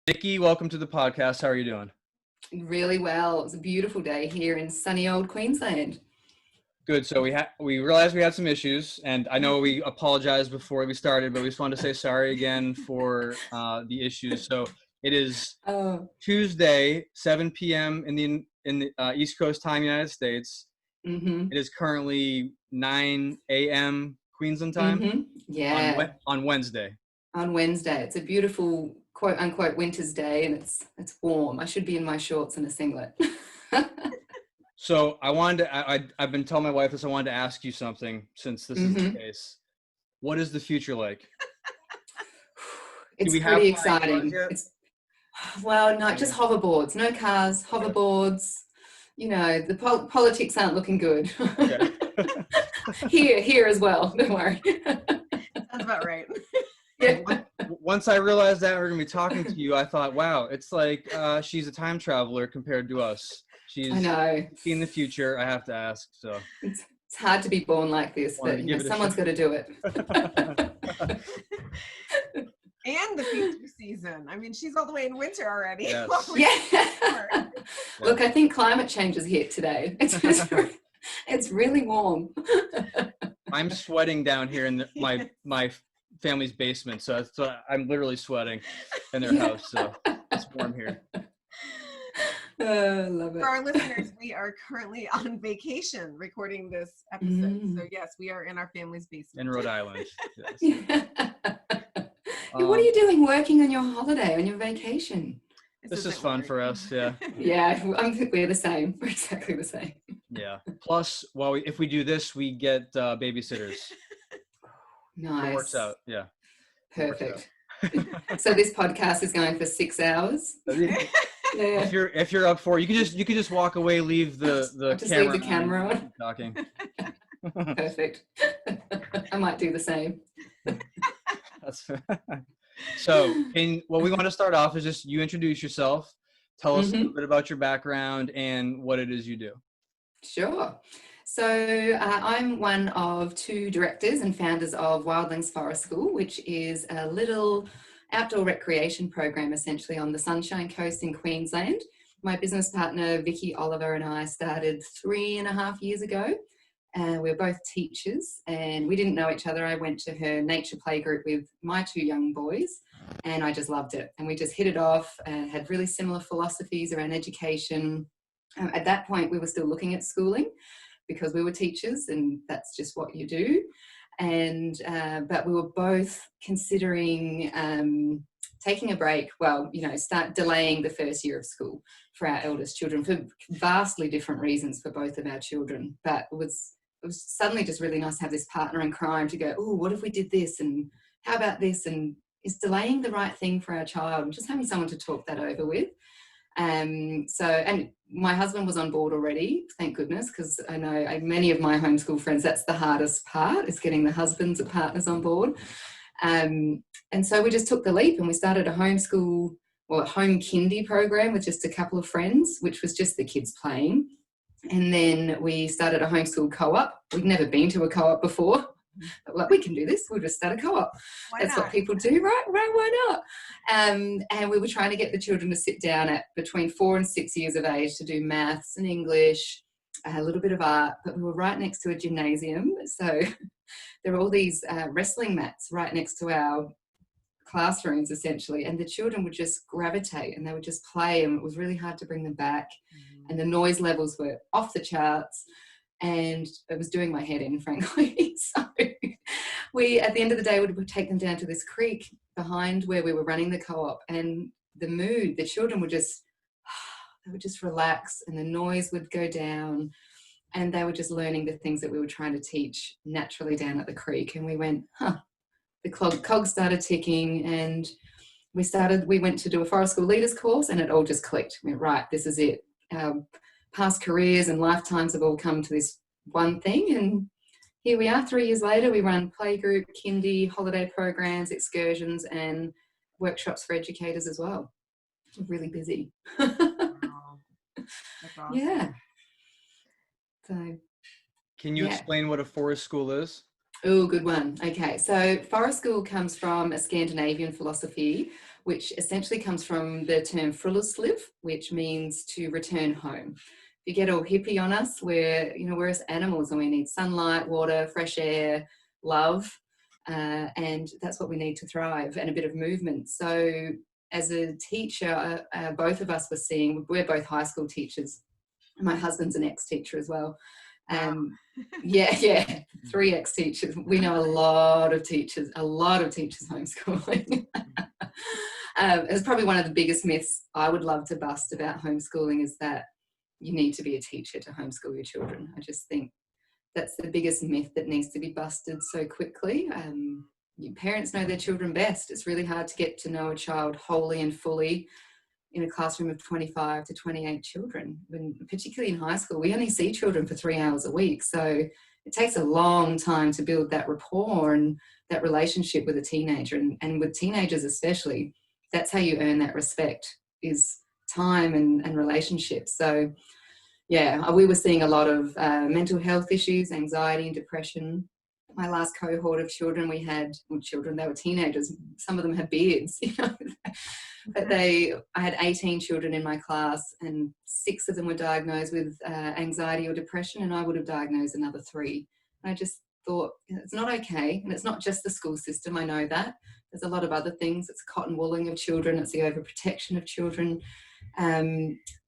Nicki, welcome to the podcast. How are you doing? Really well. It was a beautiful day here in sunny old Queensland. Good. So we realized we had some issues, and I know we apologized before we started, but we just wanted to say sorry again for the issues. So it is Tuesday, 7 p.m. in the East Coast time, United States. Mm-hmm. It is currently 9 a.m. Queensland time. Mm-hmm. Yeah. On Wednesday. On Wednesday. It's a beautiful quote unquote winter's day, and it's warm. I should be in my shorts and a singlet. So I wanted to, I've been telling my wife this, I wanted to ask you something since this is the case. What is the future like? It's pretty exciting. Not just hoverboards, no cars, hoverboards. You know, the politics aren't looking good. Okay. here as well, don't worry. Sounds about right. Yeah. Once I realized that we're going to be talking to you, I thought, wow, it's like she's a time traveler compared to us. She's seen the future. I have to ask. So it's hard to be born like this, but someone's got to do it. And the future season. I mean, she's all the way in winter already. Yes. Yeah. Look, I think climate change is hit today. It's really warm. I'm sweating down here in my family's basement, so I'm literally sweating in their house. So it's warm here. Love it. For our listeners, we are currently on vacation recording this episode. So yes, we are in our family's basement. In Rhode Island. Yes. Yeah. What are you doing working on your holiday, on your vacation? This is fun for us, yeah. Yeah, we're the same. We're exactly the same. Yeah. Plus, if we do this, we get babysitters. Nice. It works out, yeah. Perfect. So this podcast is going for 6 hours. Yeah. If you're up for it, you could just walk away, leave the camera on. Talking. Perfect. I might do the same. So what we want to start off is just you introduce yourself, tell us a little bit about your background and what it is you do. Sure. So I'm one of 2 directors and founders of Wildlings Forest School, which is a little outdoor recreation program essentially on the Sunshine Coast in Queensland. My business partner Vicky Oliver and I started 3.5 years ago. We're both teachers and we didn't know each other. I went to her nature play group with my 2 young boys and I just loved it. And we just hit it off and had really similar philosophies around education. At that point, we were still looking at schooling because we were teachers and that's just what you do. And but we were both considering taking a break, start delaying the first year of school for our eldest children for vastly different reasons for both of our children. But it was suddenly just really nice to have this partner in crime to go, oh, what if we did this? And how about this? And is delaying the right thing for our child? And just having someone to talk that over with. And my husband was on board already, thank goodness, because I know many of my homeschool friends, that's the hardest part, is getting the husbands and partners on board. And so we just took the leap and we started a home kindy program with just a couple of friends, which was just the kids playing. And then we started a homeschool co-op. We'd never been to a co-op before. But like, we can do this. We'll just start a co-op. That's what people do, right? Why not? And we were trying to get the children to sit down at between 4 and 6 years of age to do maths and English, a little bit of art. But we were right next to a gymnasium. So there were all these wrestling mats right next to our classrooms, essentially. And the children would just gravitate and they would just play. And it was really hard to bring them back. And the noise levels were off the charts. And it was doing my head in, frankly. So we, at the end of the day, would take them down to this creek behind where we were running the co-op, and the children would just relax and the noise would go down and they were just learning the things that we were trying to teach naturally down at the creek. And we went, the cogs started ticking and we went to do a forest school leaders course and it all just clicked. We went, right, this is it. Past careers and lifetimes have all come to this one thing, and here we are 3 years later. We run playgroup, kindy, holiday programs, excursions and workshops for educators as well. We're really busy. Wow. That's awesome. Yeah. So can you explain what a forest school is? Oh, good one. Okay, so forest school comes from a Scandinavian philosophy which essentially comes from the term frullersliv, which means to return home. If you get all hippie on us, we're as animals, and we need sunlight, water, fresh air, love, and that's what we need to thrive, and a bit of movement. So as a teacher, both of us were seeing, we're both high school teachers. My husband's an ex-teacher as well. Wow. Yeah, 3 ex-teachers. We know a lot of teachers homeschooling. It's probably one of the biggest myths I would love to bust about homeschooling, is that you need to be a teacher to homeschool your children. I just think that's the biggest myth that needs to be busted so quickly. Parents know their children best. It's really hard to get to know a child wholly and fully in a classroom of 25 to 28 children. Particularly in high school, we only see children for 3 hours a week. So it takes a long time to build that rapport and that relationship with a teenager. And with teenagers especially, that's how you earn that respect, is time and relationships. So yeah, we were seeing a lot of mental health issues, anxiety and depression. My last cohort of children they were teenagers. Some of them had beards, But I had 18 children in my class, and 6 of them were diagnosed with anxiety or depression, and I would have diagnosed another 3. And I just thought, it's not okay. And it's not just the school system, I know that. There's a lot of other things. It's cotton wooling of children. It's the overprotection of children.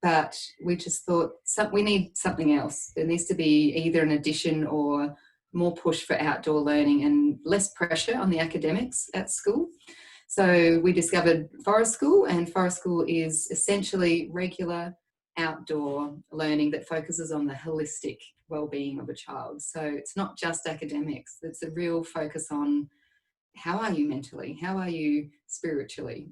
But we just thought, we need something else. There needs to be either an addition or more push for outdoor learning and less pressure on the academics at school. So we discovered Forest School, and Forest School is essentially regular outdoor learning that focuses on the holistic well-being of a child. So it's not just academics. It's a real focus on how are you mentally? How are you spiritually?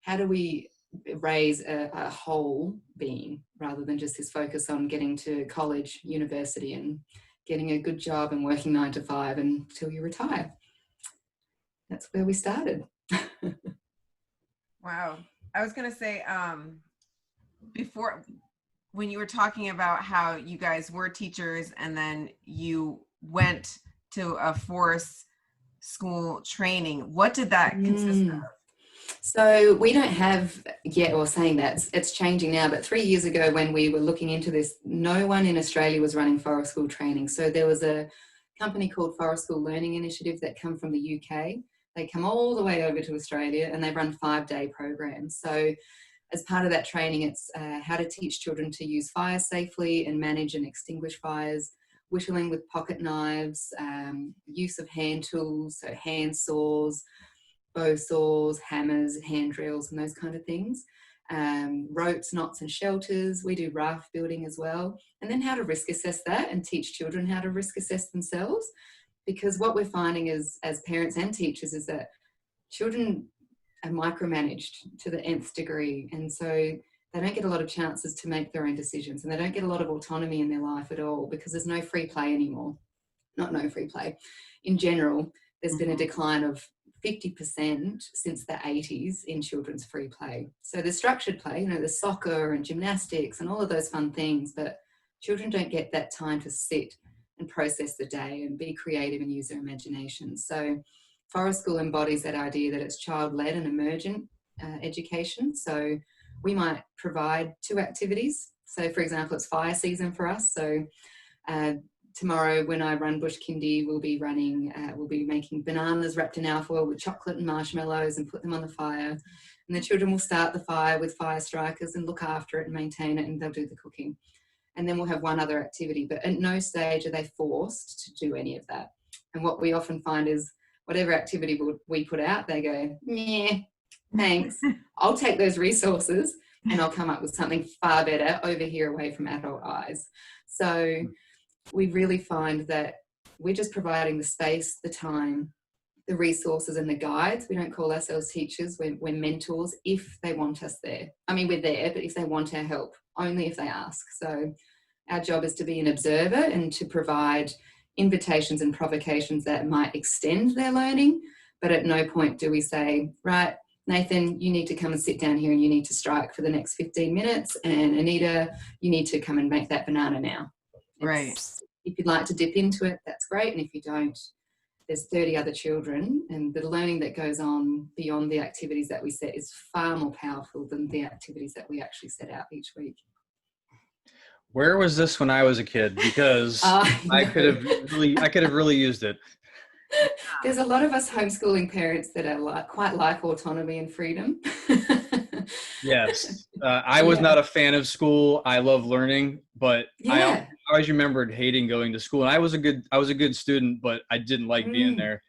How do we raise a whole being, rather than just this focus on getting to college, university, and getting a good job and working 9 to 5 until you retire. That's where we started. Wow. I was going to say, before, when you were talking about how you guys were teachers and then you went to a forest school training, what did that consist of? So we don't have yet, or saying that, it's changing now, but 3 years ago when we were looking into this, no one in Australia was running forest school training. So there was a company called Forest School Learning Initiative that come from the UK. They come all the way over to Australia, and they run 5-day programs. So as part of that training, it's how to teach children to use fire safely and manage and extinguish fires, whittling with pocket knives, use of hand tools, so hand saws, bow saws, hammers, hand drills, and those kind of things. Ropes, knots and shelters. We do raft building as well. And then how to risk assess that and teach children how to risk assess themselves. Because what we're finding as parents and teachers is that children are micromanaged to the nth degree. And so they don't get a lot of chances to make their own decisions, and they don't get a lot of autonomy in their life at all, because there's no free play anymore. Not no free play. In general, there's been a decline of 50% since the 80s in children's free play. So there's structured play, there's soccer and gymnastics and all of those fun things, but children don't get that time to sit and process the day and be creative and use their imagination. So Forest School embodies that idea that it's child-led and emergent education. So we might provide 2 activities. So for example, it's fire season for us. So tomorrow when I run Bush Kindy, we'll be making bananas wrapped in alfoil with chocolate and marshmallows and put them on the fire. And the children will start the fire with fire strikers and look after it and maintain it, and they'll do the cooking. And then we'll have one other activity, but at no stage are they forced to do any of that. And what we often find is whatever activity we put out, they go, yeah, thanks. I'll take those resources and I'll come up with something far better over here away from adult eyes. So we really find that we're just providing the space, the time, the resources and the guides. We don't call ourselves teachers. We're mentors if they want us there. I mean, we're there, but if they want our help, only if they ask. So our job is to be an observer and to provide invitations and provocations that might extend their learning. But at no point do we say, right, Nathan, you need to come and sit down here and you need to strike for the next 15 minutes. And Anita, you need to come and make that banana now. Right. If you'd like to dip into it, that's great. And if you don't, there's 30 other children, and the learning that goes on beyond the activities that we set is far more powerful than the activities that we actually set out each week. Where was this when I was a kid? Because I could have really used it. There's a lot of us homeschooling parents that are quite like autonomy and freedom. Yes. I was not a fan of school. I love learning, but I always remembered hating going to school. And I was a good student, but I didn't like being there.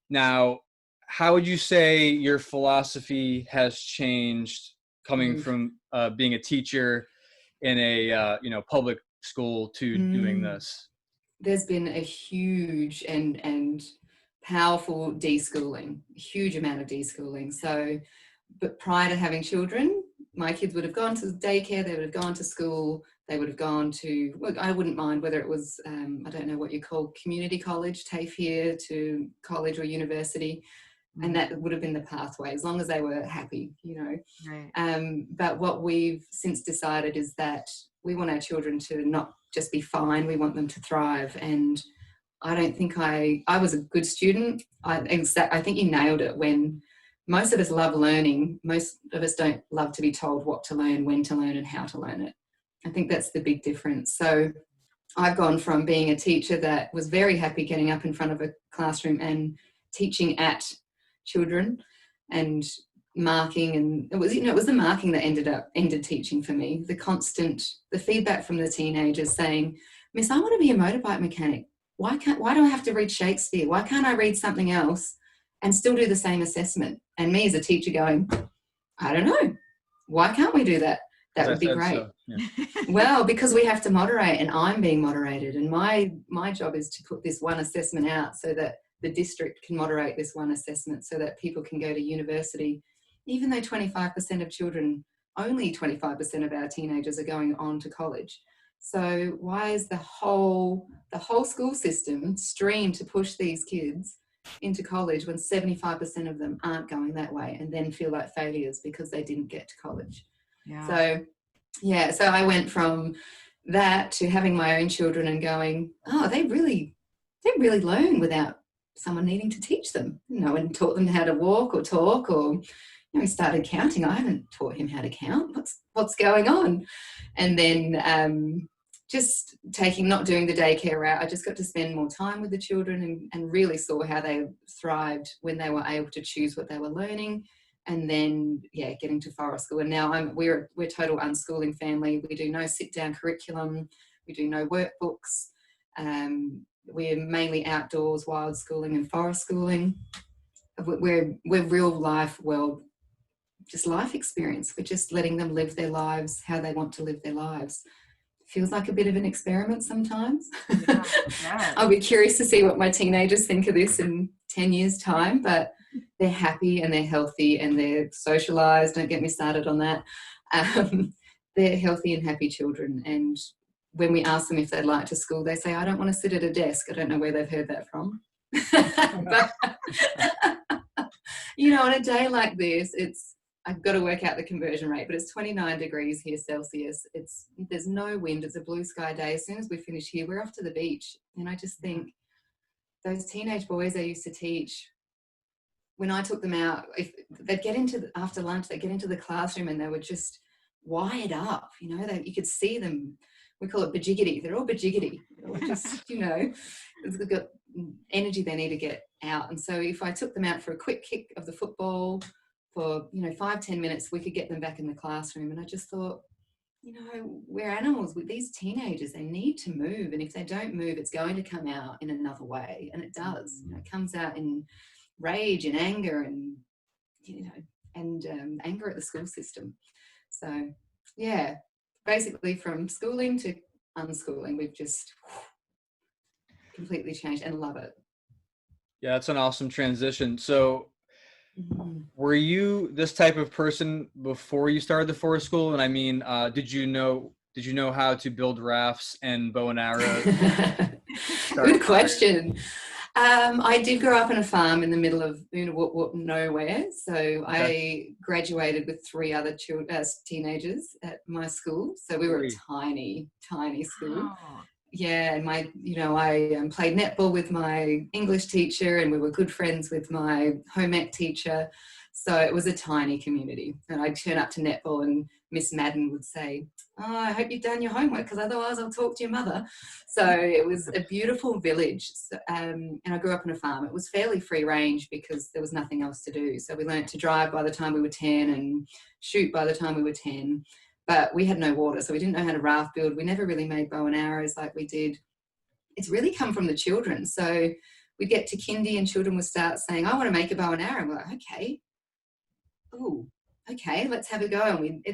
Now, how would you say your philosophy has changed coming from being a teacher in a public school to doing this? There's been a huge and powerful deschooling, a huge amount of deschooling. So, but prior to having children, my kids would have gone to daycare, they would have gone to school, they would have gone to, well, I wouldn't mind whether it was, I don't know what you call community college, TAFE here, to college or university. And that would have been the pathway, as long as they were happy, Right. But what we've since decided is that we want our children to not just be fine, we want them to thrive. And I don't think I was a good student. I think you nailed it. When most of us love learning, most of us don't love to be told what to learn, when to learn, and how to learn it. I think that's the big difference. So I've gone from being a teacher that was very happy getting up in front of a classroom and teaching at children and marking, and it was the marking that ended teaching for me. The feedback from the teenagers saying, "Miss, I want to be a motorbike mechanic. Why do I have to read Shakespeare? Why can't I read something else and still do the same assessment?" And me as a teacher going, "I don't know. Why can't we do that? That would be great." So, yeah. Well, because we have to moderate, and I'm being moderated, and my job is to put this one assessment out so that the district can moderate this one assessment so that people can go to university, even though 25% of children, only 25% of our teenagers are going on to college. So why is the whole school system streamed to push these kids into college when 75% of them aren't going that way and then feel like failures because they didn't get to college? Yeah. So I went from that to having my own children and going, oh, they really learn without someone needing to teach them. No one taught them how to walk or talk, or he started counting. I haven't taught him how to count. What's going on? And then just not doing the daycare route, I just got to spend more time with the children and really saw how they thrived when they were able to choose what they were learning. And then, getting to Forest School. And now we're total unschooling family. We do no sit-down curriculum. We do no workbooks. We're mainly outdoors, wild schooling and forest schooling. We're real life world, just life experience. We're just letting them live their lives how they want to live their lives. Feels like a bit of an experiment sometimes. Yeah. I'll be curious to see what my teenagers think of this in 10 years' time, but they're happy and they're healthy and they're socialised. Don't get me started on that. They're healthy and happy children. And when we ask them if they'd like to school, they say, "I don't want to sit at a desk." I don't know where they've heard that from. But, on a day like this, I've got to work out the conversion rate, but it's 29 degrees here Celsius. There's no wind. It's a blue sky day. As soon as we finish here, we're off to the beach. And I just think those teenage boys I used to teach, when I took them out, if they'd get after lunch, they'd get into the classroom and they were just wired up. You could see them. We call it bajiggity. They're all bajiggity. Just, they've got energy they need to get out. And so if I took them out for a quick kick of the football for, 5-10 minutes, we could get them back in the classroom. And I just thought, we're animals. With these teenagers, they need to move. And if they don't move, it's going to come out in another way. And it does. It comes out in rage and anger and, anger at the school system. So, basically from schooling to unschooling, we've just completely changed and love it. Yeah, that's an awesome transition. So were you this type of person before you started the forest school? And I mean, did you know how to build rafts and bow and arrows? Good question. I did grow up on a farm in the middle of nowhere. So okay. I graduated with 3 other teenagers at my school. So we were a tiny, tiny school. yeah, and I played netball with my English teacher, and we were good friends with my home ec teacher. So it was a tiny community. And I'd turn up to netball and Miss Madden would say, "Oh, I hope you've done your homework, because otherwise I'll talk to your mother." So it was a beautiful village. So, and I grew up on a farm. It was fairly free range because there was nothing else to do. So we learned to drive by the time we were 10 and shoot by the time we were 10. But we had no water, so we didn't know how to raft build. We never really made bow and arrows like we did. It's really come from the children. So we'd get to kindy and children would start saying, "I want to make a bow and arrow." And we're like, okay. Oh, okay, let's have a go. And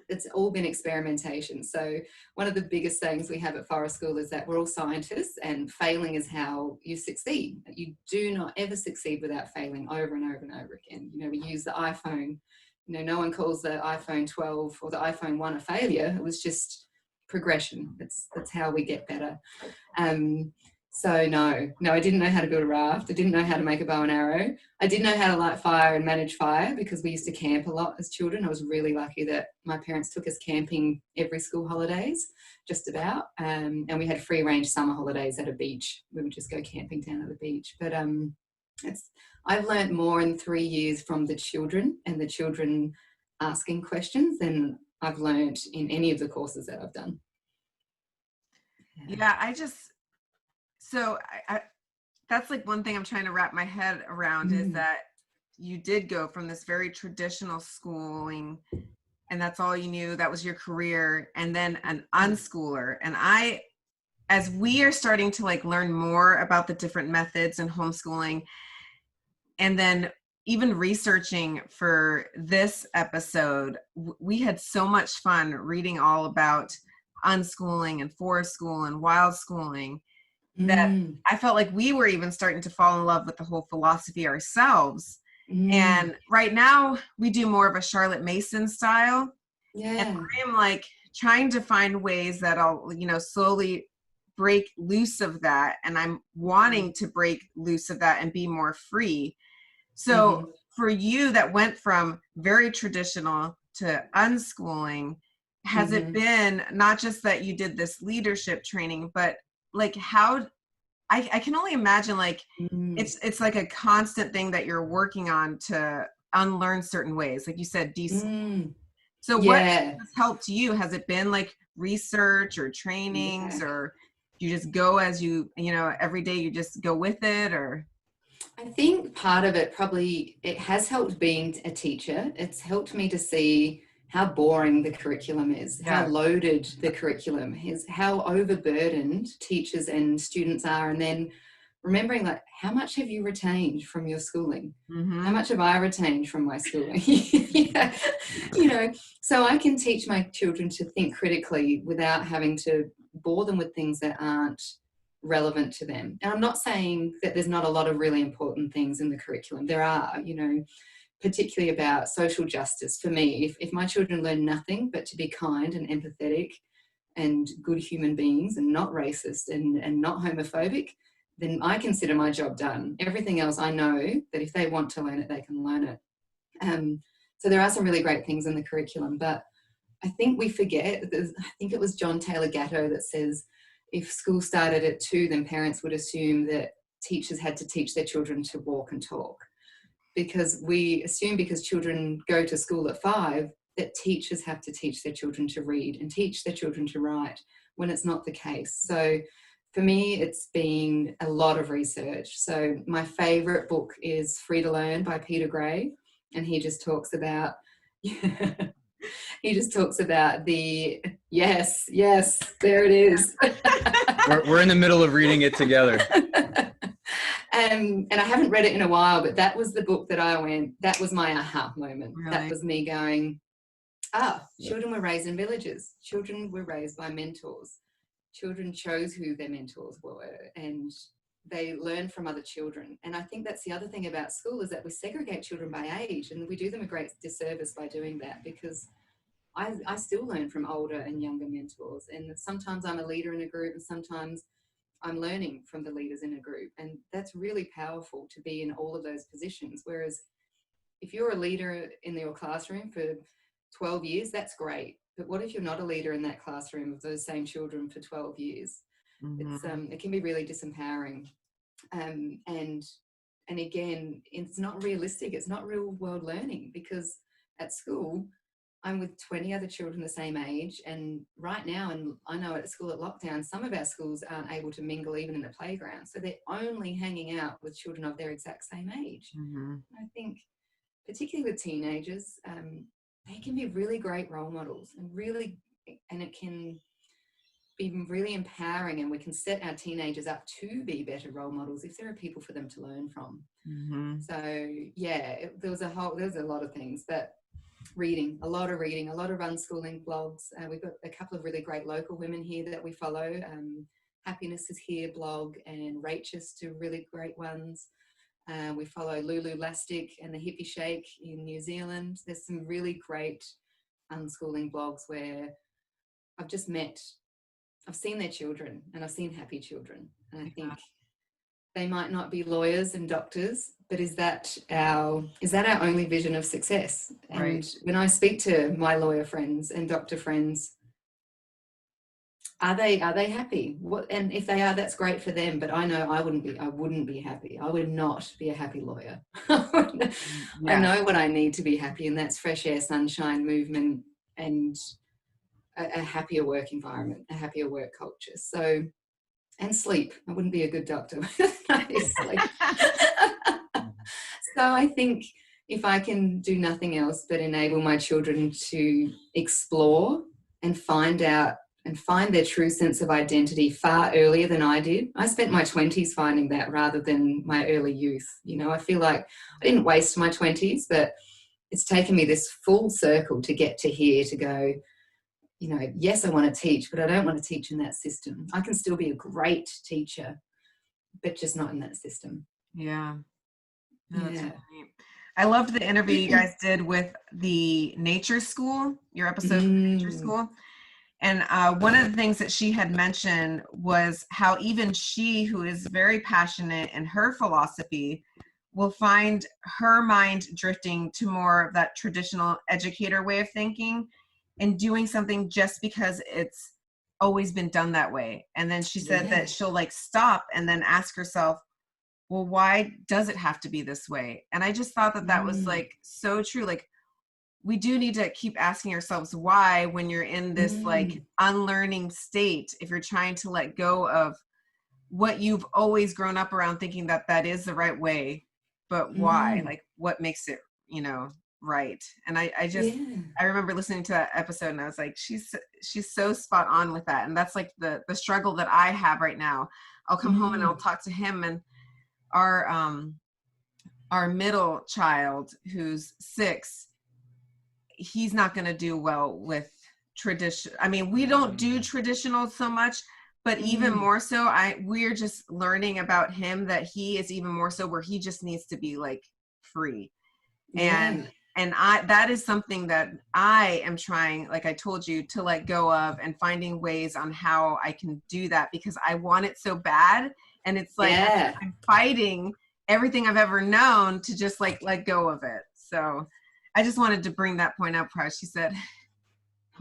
it's all been experimentation. So one of the biggest things we have at Forest School is that we're all scientists, and failing is how you succeed. You do not ever succeed without failing over and over and over again. We use the iPhone. No one calls the iPhone 12 or the iPhone 1 a failure. It was just progression. That's how we get better. So no, I didn't know how to build a raft. I didn't know how to make a bow and arrow. I did know how to light fire and manage fire because we used to camp a lot as children. I was really lucky that my parents took us camping every school holidays, just about. And we had free range summer holidays at a beach. We would just go camping down at the beach. But I've learned more in 3 years from the children and the children asking questions than I've learned in any of the courses that I've done. Yeah, that's like one thing I'm trying to wrap my head around is that you did go from this very traditional schooling and that's all you knew, that was your career, and then an unschooler. And as we are starting to like learn more about the different methods in homeschooling, and then even researching for this episode, we had so much fun reading all about unschooling and forest school and wild schooling that I felt like we were even starting to fall in love with the whole philosophy ourselves. And right now we do more of a Charlotte Mason style. Yeah. And I am like trying to find ways that I'll, slowly break loose of that. And I'm wanting to break loose of that and be more free. So for you that went from very traditional to unschooling, has it been not just that you did this leadership training, but like how I can only imagine like it's like a constant thing that you're working on to unlearn certain ways, like you said, So what has helped you? Has it been like research or trainings, or you just go as you every day you just go with it? Or I think part of it probably, it has helped being a teacher. It's helped me to see how boring the curriculum is, how loaded the curriculum is, how overburdened teachers and students are. And then remembering like, how much have you retained from your schooling? How much have I retained from my schooling? So I can teach my children to think critically without having to bore them with things that aren't relevant to them. And I'm not saying that there's not a lot of really important things in the curriculum. There are, particularly about social justice. For me, if my children learn nothing but to be kind and empathetic and good human beings and not racist and not homophobic, then I consider my job done. Everything else, I know that if they want to learn it, they can learn it. So there are some really great things in the curriculum, but I think we forget, I think it was John Taylor Gatto that says, if school started at 2, then parents would assume that teachers had to teach their children to walk and talk. Because we assume because children go to school at 5, that teachers have to teach their children to read and teach their children to write, when it's not the case. So for me, it's been a lot of research. So my favourite book is Free to Learn by Peter Gray. And he just talks about, the, yes, there it is. We're in the middle of reading it together. And I haven't read it in a while, but that was the book that was my aha moment. Really? That was me going, children were raised in villages. Children were raised by mentors. Children chose who their mentors were, and they learn from other children. And I think that's the other thing about school, is that we segregate children by age, and we do them a great disservice by doing that, because I still learn from older and younger mentors. And sometimes I'm a leader in a group, and sometimes I'm learning from the leaders in a group. And that's really powerful to be in all of those positions. Whereas if you're a leader in your classroom for 12 years, that's great. But what if you're not a leader in that classroom of those same children for 12 years? It can be really disempowering. And again, it's not realistic. It's not real world learning, because at school, I'm with 20 other children the same age. And right now, and I know at school at lockdown, some of our schools aren't able to mingle even in the playground. So they're only hanging out with children of their exact same age. I think particularly with teenagers, they can be really great role models, and it can be really empowering, and we can set our teenagers up to be better role models if there are people for them to learn from. So yeah, there's a lot of things, but a lot of unschooling blogs. We've got a couple of really great local women here that we follow. Happiness is Here blog and Rachis, two really great ones. We follow Lulu Lastic and the Hippie Shake in New Zealand. There's some really great unschooling blogs where I've seen their children, and I've seen happy children. And I think they might not be lawyers and doctors, but is that our only vision of success? And when I speak to my lawyer friends and doctor friends, are they happy? And if they are, that's great for them. But I know I wouldn't be happy. I would not be a happy lawyer. I know what I need to be happy, and that's fresh air, sunshine, movement, and a happier work environment, a happier work culture. So, and sleep. I wouldn't be a good doctor with no sleep. So I think if I can do nothing else but enable my children to explore and find their true sense of identity far earlier than I did. I spent my 20s finding that rather than my early youth. I feel like I didn't waste my 20s, but it's taken me this full circle to get to here, to go, yes, I want to teach, but I don't want to teach in that system. I can still be a great teacher, but just not in that system. Yeah. No, that's really neat. I loved the interview you guys did with the Nature School, your episode from Nature School. And one of the things that she had mentioned was how even she, who is very passionate in her philosophy, will find her mind drifting to more of that traditional educator way of thinking and doing something just because it's always been done that way. And then she said that she'll stop and then ask herself, well, why does it have to be this way? And I just thought that was so true. We do need to keep asking ourselves why, when you're in this unlearning state, if you're trying to let go of what you've always grown up around thinking that is the right way, but why? What makes it, right? And I remember listening to that episode, and I was like, she's so spot on with that. And that's the struggle that I have right now. I'll come home and I'll talk to him, and our middle child, who's 6, he's not going to do well with tradition. I mean, we don't do traditional so much, but even more so, we're just learning about him that he is even more so where he just needs to be free. And that is something that I am trying, like I told you, to let go of, and finding ways on how I can do that, because I want it so bad. And it's I'm fighting everything I've ever known to just let go of it. So I just wanted to bring that point up, Price. She said.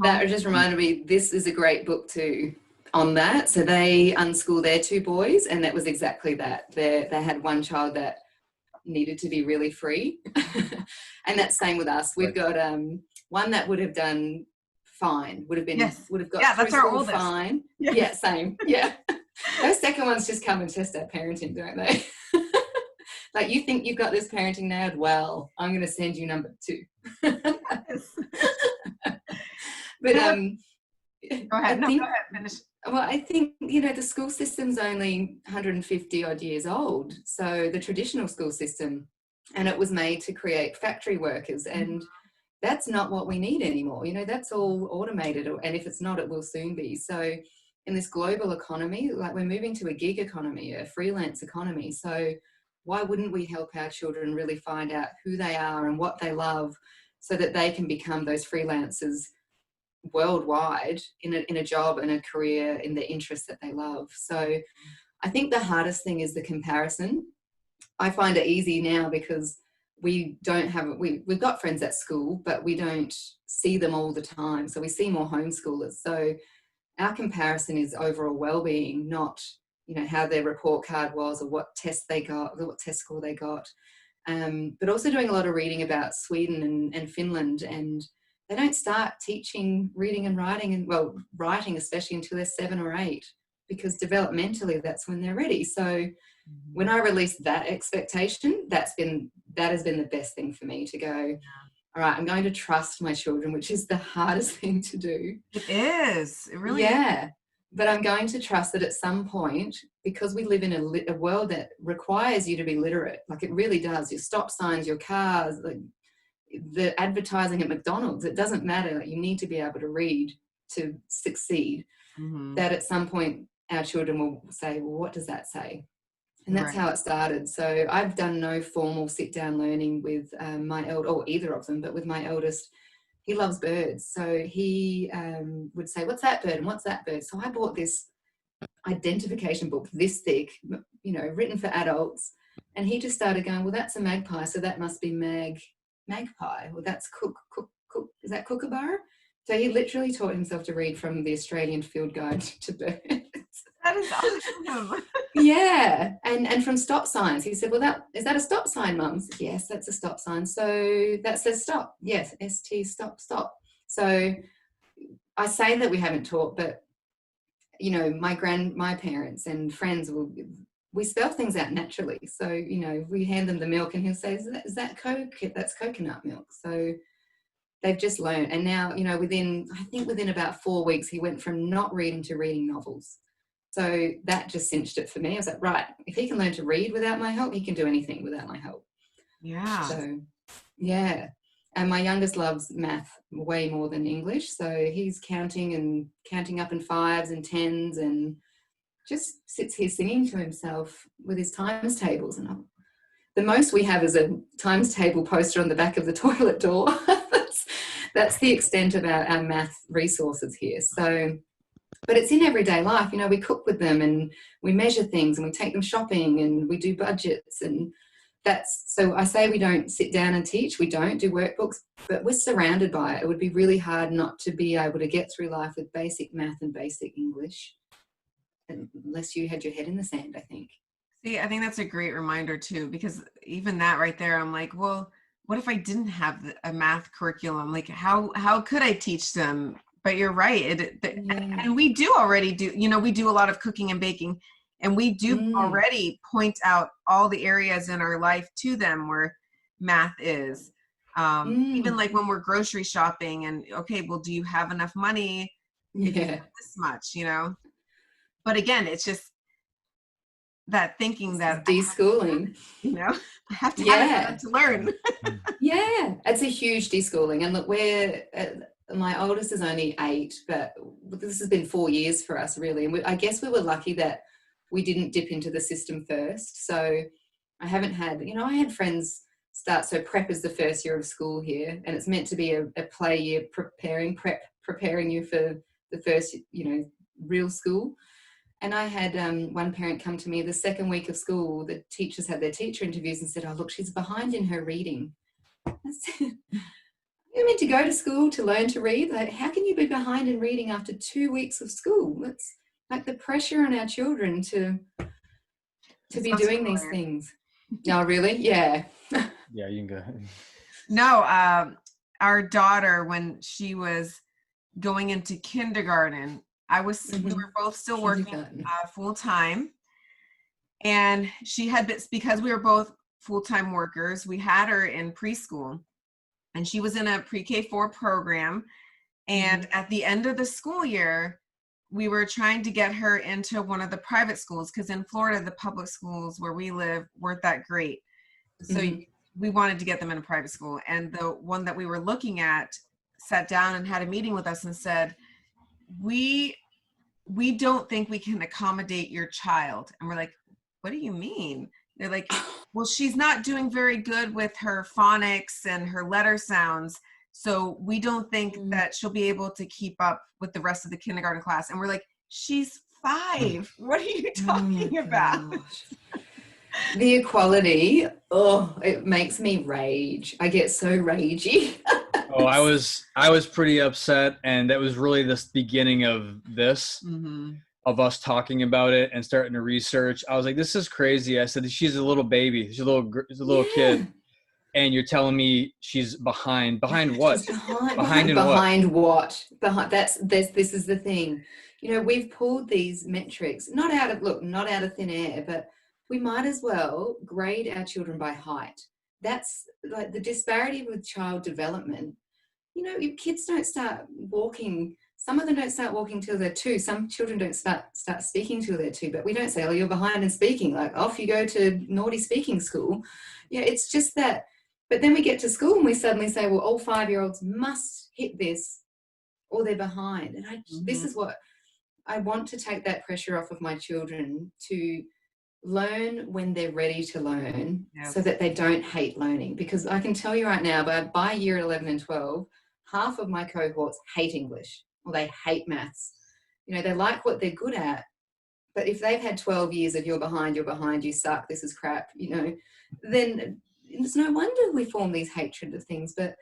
That just reminded me, this is a great book too on that. So they unschool their 2 boys, and that was exactly that. They had one child that needed to be really free. And that's same with us. We've got one that would have done fine, would have got through school oldest. Fine. Yeah, same. Yeah. Those second ones just come and test that parenting, don't they? You think you've got this parenting nailed? Well, I'm going to send you number 2. But go ahead. Go ahead. Finish. Well, I think, the school system's only 150 odd years old. So the traditional school system, and it was made to create factory workers, and that's not what we need anymore. That's all automated, and if it's not, it will soon be. So in this global economy, we're moving to a gig economy, a freelance economy. So why wouldn't we help our children really find out who they are and what they love, so that they can become those freelancers worldwide in a job and a career in the interests that they love? So I think the hardest thing is the comparison. I find it easy now because we've got friends at school, but we don't see them all the time. So we see more homeschoolers. So our comparison is overall well-being, not, you know, how their report card was or what test they got, what test score they got. But also doing a lot of reading about Sweden and Finland, and they don't start teaching reading and writing, and well, writing especially, until they're 7 or 8, because developmentally that's when they're ready. So when I released that expectation, that has been the best thing for me, to go, all right, I'm going to trust my children, which is the hardest thing to do. It is. It really is. Yeah. But I'm going to trust that at some point, because we live in a world that requires you to be literate, like it really does, your stop signs, your cars, like the advertising at McDonald's, it doesn't matter. Like, you need to be able to read to succeed. That at some point our children will say, well, what does that say? And that's how it started. So I've done no formal sit-down learning with my or either of them, but with my eldest. He loves birds. So he would say, what's that bird and what's that bird? So I bought this identification book this thick, you know, written for adults. And he just started going, well, that's a magpie, so that must be magpie. Well, that's cook. Is that kookaburra? So he literally taught himself to read from the Australian Field Guide to Birds. That is awesome. Yeah. And from stop signs, he said, well, is that a stop sign, Mum? I said, yes, that's a stop sign. So that says stop. Yes, ST, stop. So I say that we haven't taught, but, you know, my parents and friends we spell things out naturally. So, you know, we hand them the milk and he'll say, is that Coke? That's coconut milk. So they've just learned. And now, you know, within about 4 weeks, he went from not reading to reading novels. So that just cinched it for me. I was like, right, if he can learn to read without my help, he can do anything without my help. Yeah. So, yeah. And my youngest loves math way more than English. So he's counting up in 5s and 10s and just sits here singing to himself with his times tables. And the most we have is a times table poster on the back of the toilet door. That's the extent of our math resources here. So, but it's in everyday life. You know, we cook with them and we measure things and we take them shopping and we do budgets, and so I say we don't sit down and teach, we don't do workbooks, but we're surrounded by it. It would be really hard not to be able to get through life with basic math and basic English, unless you had your head in the sand, I think. See, I think that's a great reminder too, because even that right there, I'm like, well, what if I didn't have a math curriculum? Like, how could I teach them? But you're right. And we do already do, you know, we do a lot of cooking and baking, and we do already point out all the areas in our life to them where math is. Even like when we're grocery shopping and, okay, well, do you have enough money? If you have this much, you know? But again, it's just that thinking that deschooling, you know, I have to have it to learn. Yeah, it's a huge deschooling. And look, my oldest is only 8, but this has been 4 years for us, really. And I guess we were lucky that we didn't dip into the system first. So I haven't had, you know, I had friends start, so prep is the first year of school here, and it's meant to be a play year, preparing you for the first, you know, real school. And I had one parent come to me the second week of school. The teachers had their teacher interviews and said, oh, look, she's behind in her reading. I said, you're meant to go to school to learn to read. Like, how can you be behind in reading after 2 weeks of school? That's like the pressure on our children to be doing these things. No, really? Yeah. Yeah, you can go. No, our daughter, when she was going into kindergarten, we were both still working full time, and she had been, because we were both full-time workers, we had her in preschool, and she was in a pre-K4 program. And at the end of the school year, we were trying to get her into one of the private schools, because in Florida, the public schools where we live weren't that great. So we wanted to get them in a private school. And the one that we were looking at sat down and had a meeting with us and said, we don't think we can accommodate your child. And we're like, what do you mean? They're like, well, she's not doing very good with her phonics and her letter sounds, so we don't think that she'll be able to keep up with the rest of the kindergarten class. And we're like, she's 5. What are you talking about? The equality, it makes me rage. I get so ragey. Oh, I was pretty upset, and that was really the beginning of this, of us talking about it and starting to research. I was like, this is crazy. I said, she's a little baby, she's a little kid, and you're telling me she's behind what? She's behind what? This is the thing. You know, we've pulled these metrics, not out of thin air, but we might as well grade our children by height. That's like the disparity with child development. You know, if kids don't start walking, some of them don't start walking till they're 2. Some children don't start speaking till they're 2, but we don't say, oh, you're behind in speaking, like off you go to naughty speaking school. Yeah, it's just that. But then we get to school and we suddenly say, well, all 5-year-olds must hit this or they're behind. And this is what I want to take, that pressure off of my children, to learn when they're ready to learn, so that they don't hate learning. Because I can tell you right now, by year 11 and 12, half of my cohorts hate English, or they hate maths. You know, they like what they're good at, but if they've had 12 years of you're behind, you suck, this is crap, you know, then it's no wonder we form these hatred of things. But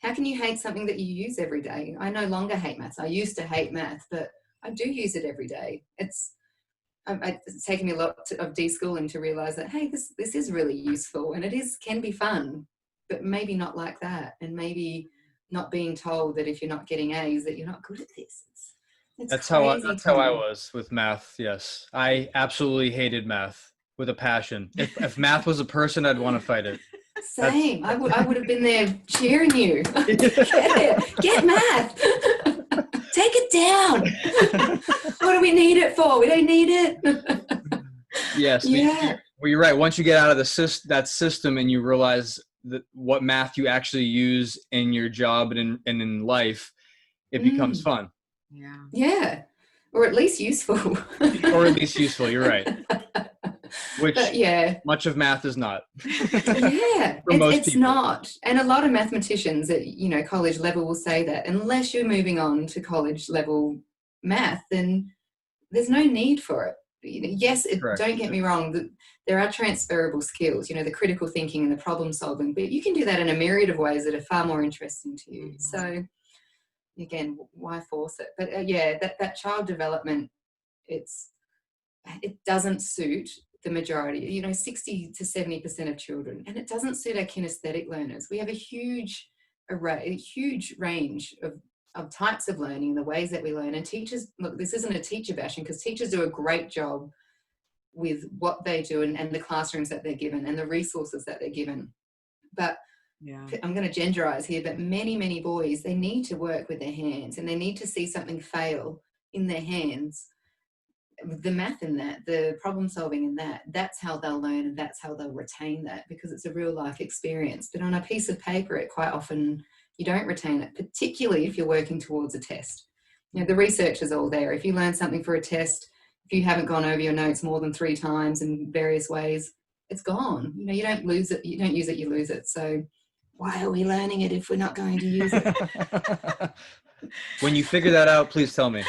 how can you hate something that you use every day? I no longer hate maths. I used to hate math, but I do use it every day. It's taken me a lot of deschooling to realize that, hey, this is really useful, and can be fun, but maybe not like that. And maybe not being told that if you're not getting A's that you're not good at this. That's how I was with math. Yes, I absolutely hated math with a passion. If math was a person, I'd want to fight it. Same. I would have been there cheering you. Get math. Take it down. What do we need it for? We don't need it. Yes. Yeah. Well, you're right. Once you get out of that system and you realize that what math you actually use in your job and in life, it becomes fun. Yeah. Yeah. Or at least useful. You're right. Which much of math is not. Yeah, it's not. And a lot of mathematicians at, you know, college level will say that unless you're moving on to college level math, then there's no need for it. You know, yes, don't get me wrong, there are transferable skills, you know, the critical thinking and the problem solving, but you can do that in a myriad of ways that are far more interesting to you. So again, why force it? But that child development, it doesn't suit the majority, you know, 60 to 70% of children, and it doesn't suit our kinesthetic learners. We have a huge range of types of learning, the ways that we learn. And teachers, look, this isn't a teacher bashing, because teachers do a great job with what they do and the classrooms that they're given and the resources that they're given. But I'm going to genderize here, but many boys, they need to work with their hands, and they need to see something fail in their hands. The math in that, the problem solving in that's how they'll learn, and that's how they'll retain that, because it's a real life experience. But on a piece of paper, it quite often, you don't retain it, particularly if you're working towards a test. You know, the research is all there. If you learn something for a test, if you haven't gone over your notes more than 3 times in various ways, it's gone. You know, you don't lose it, you don't use it, you lose it. So why are we learning it if we're not going to use it? When you figure that out, please tell me.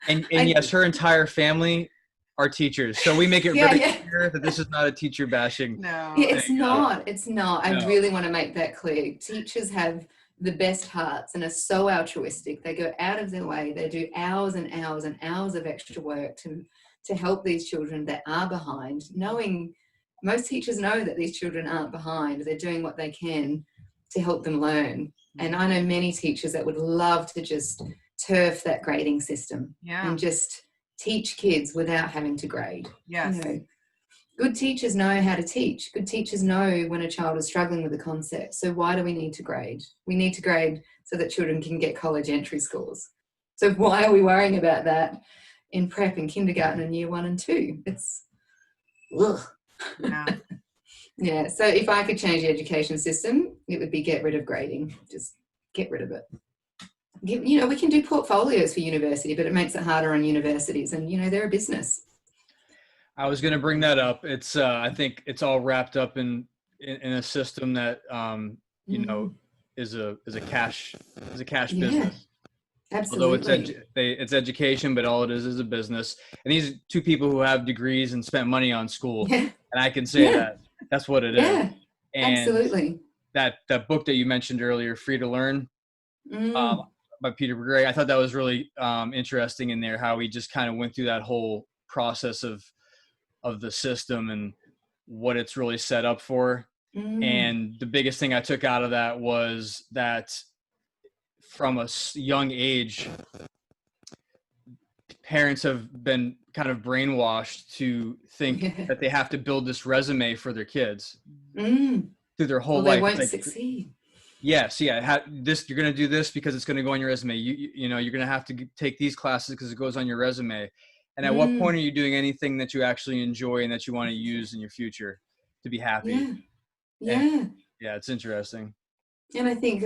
And yes, her entire family are teachers, so we make it very clear that this is not a teacher bashing. No, it's not. I really want to make that clear. Teachers have the best hearts and are so altruistic. They go out of their way. They do hours and hours and hours of extra work to help these children that are behind, knowing most teachers know that these children aren't behind. They're doing what they can to help them learn. And I know many teachers that would love to just turf that grading system and just teach kids without having to grade. Yes. You know, good teachers know how to teach. Good teachers know when a child is struggling with a concept. So why do we need to grade? We need to grade so that children can get college entry scores. So why are we worrying about that in prep and kindergarten and year 1 and 2? It's yeah. So if I could change the education system, it would be get rid of grading. Just get rid of it. You know, we can do portfolios for university, but it makes it harder on universities, and, you know, they're a business. I was going to bring that up. It's I think it's all wrapped up in a system that you know is a cash business. Absolutely. Although it's education, but all it is a business. And these 2 people who have degrees and spent money on school, and I can say that's what it is. And absolutely. that book that you mentioned earlier, Free to Learn, Mm. by Peter Gray. I thought that was really interesting in there, how he just kind of went through that whole process of the system and what it's really set up for. And the biggest thing I took out of that was that from a young age, parents have been kind of brainwashed to think that they have to build this resume for their kids through their whole life. They won't succeed. Yes, yeah. This, you're going to do this because it's going to go on your resume. You know, you're going to have to take these classes because it goes on your resume. And at what point are you doing anything that you actually enjoy and that you want to use in your future to be happy? Yeah, it's interesting. And I think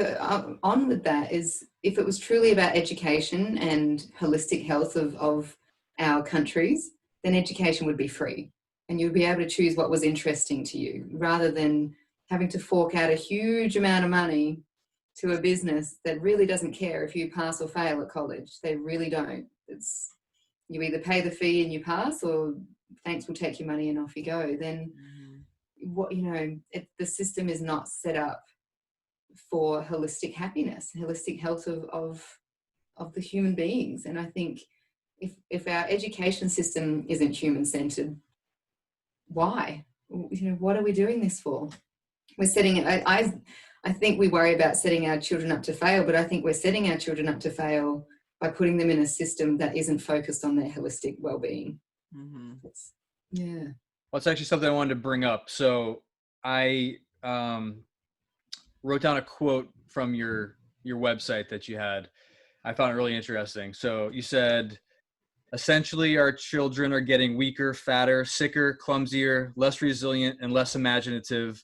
on with that is, if it was truly about education and holistic health of our countries, then education would be free and you'd be able to choose what was interesting to you, rather than having to fork out a huge amount of money to a business that really doesn't care if you pass or fail at college. They really don't. It's, you either pay the fee and you pass, or thanks, we'll take your money and off you go. Then what, you know, the system is not set up for holistic happiness, holistic health of the human beings. And I think if our education system isn't human-centered, why? You know, what are we doing this for? We're setting it. I think we worry about setting our children up to fail, but I think we're setting our children up to fail by putting them in a system that isn't focused on their holistic well-being. Yeah. Well, it's actually something I wanted to bring up. So I wrote down a quote from your website that you had. I found it really interesting. So you said, essentially, our children are getting weaker, fatter, sicker, clumsier, less resilient, and less imaginative.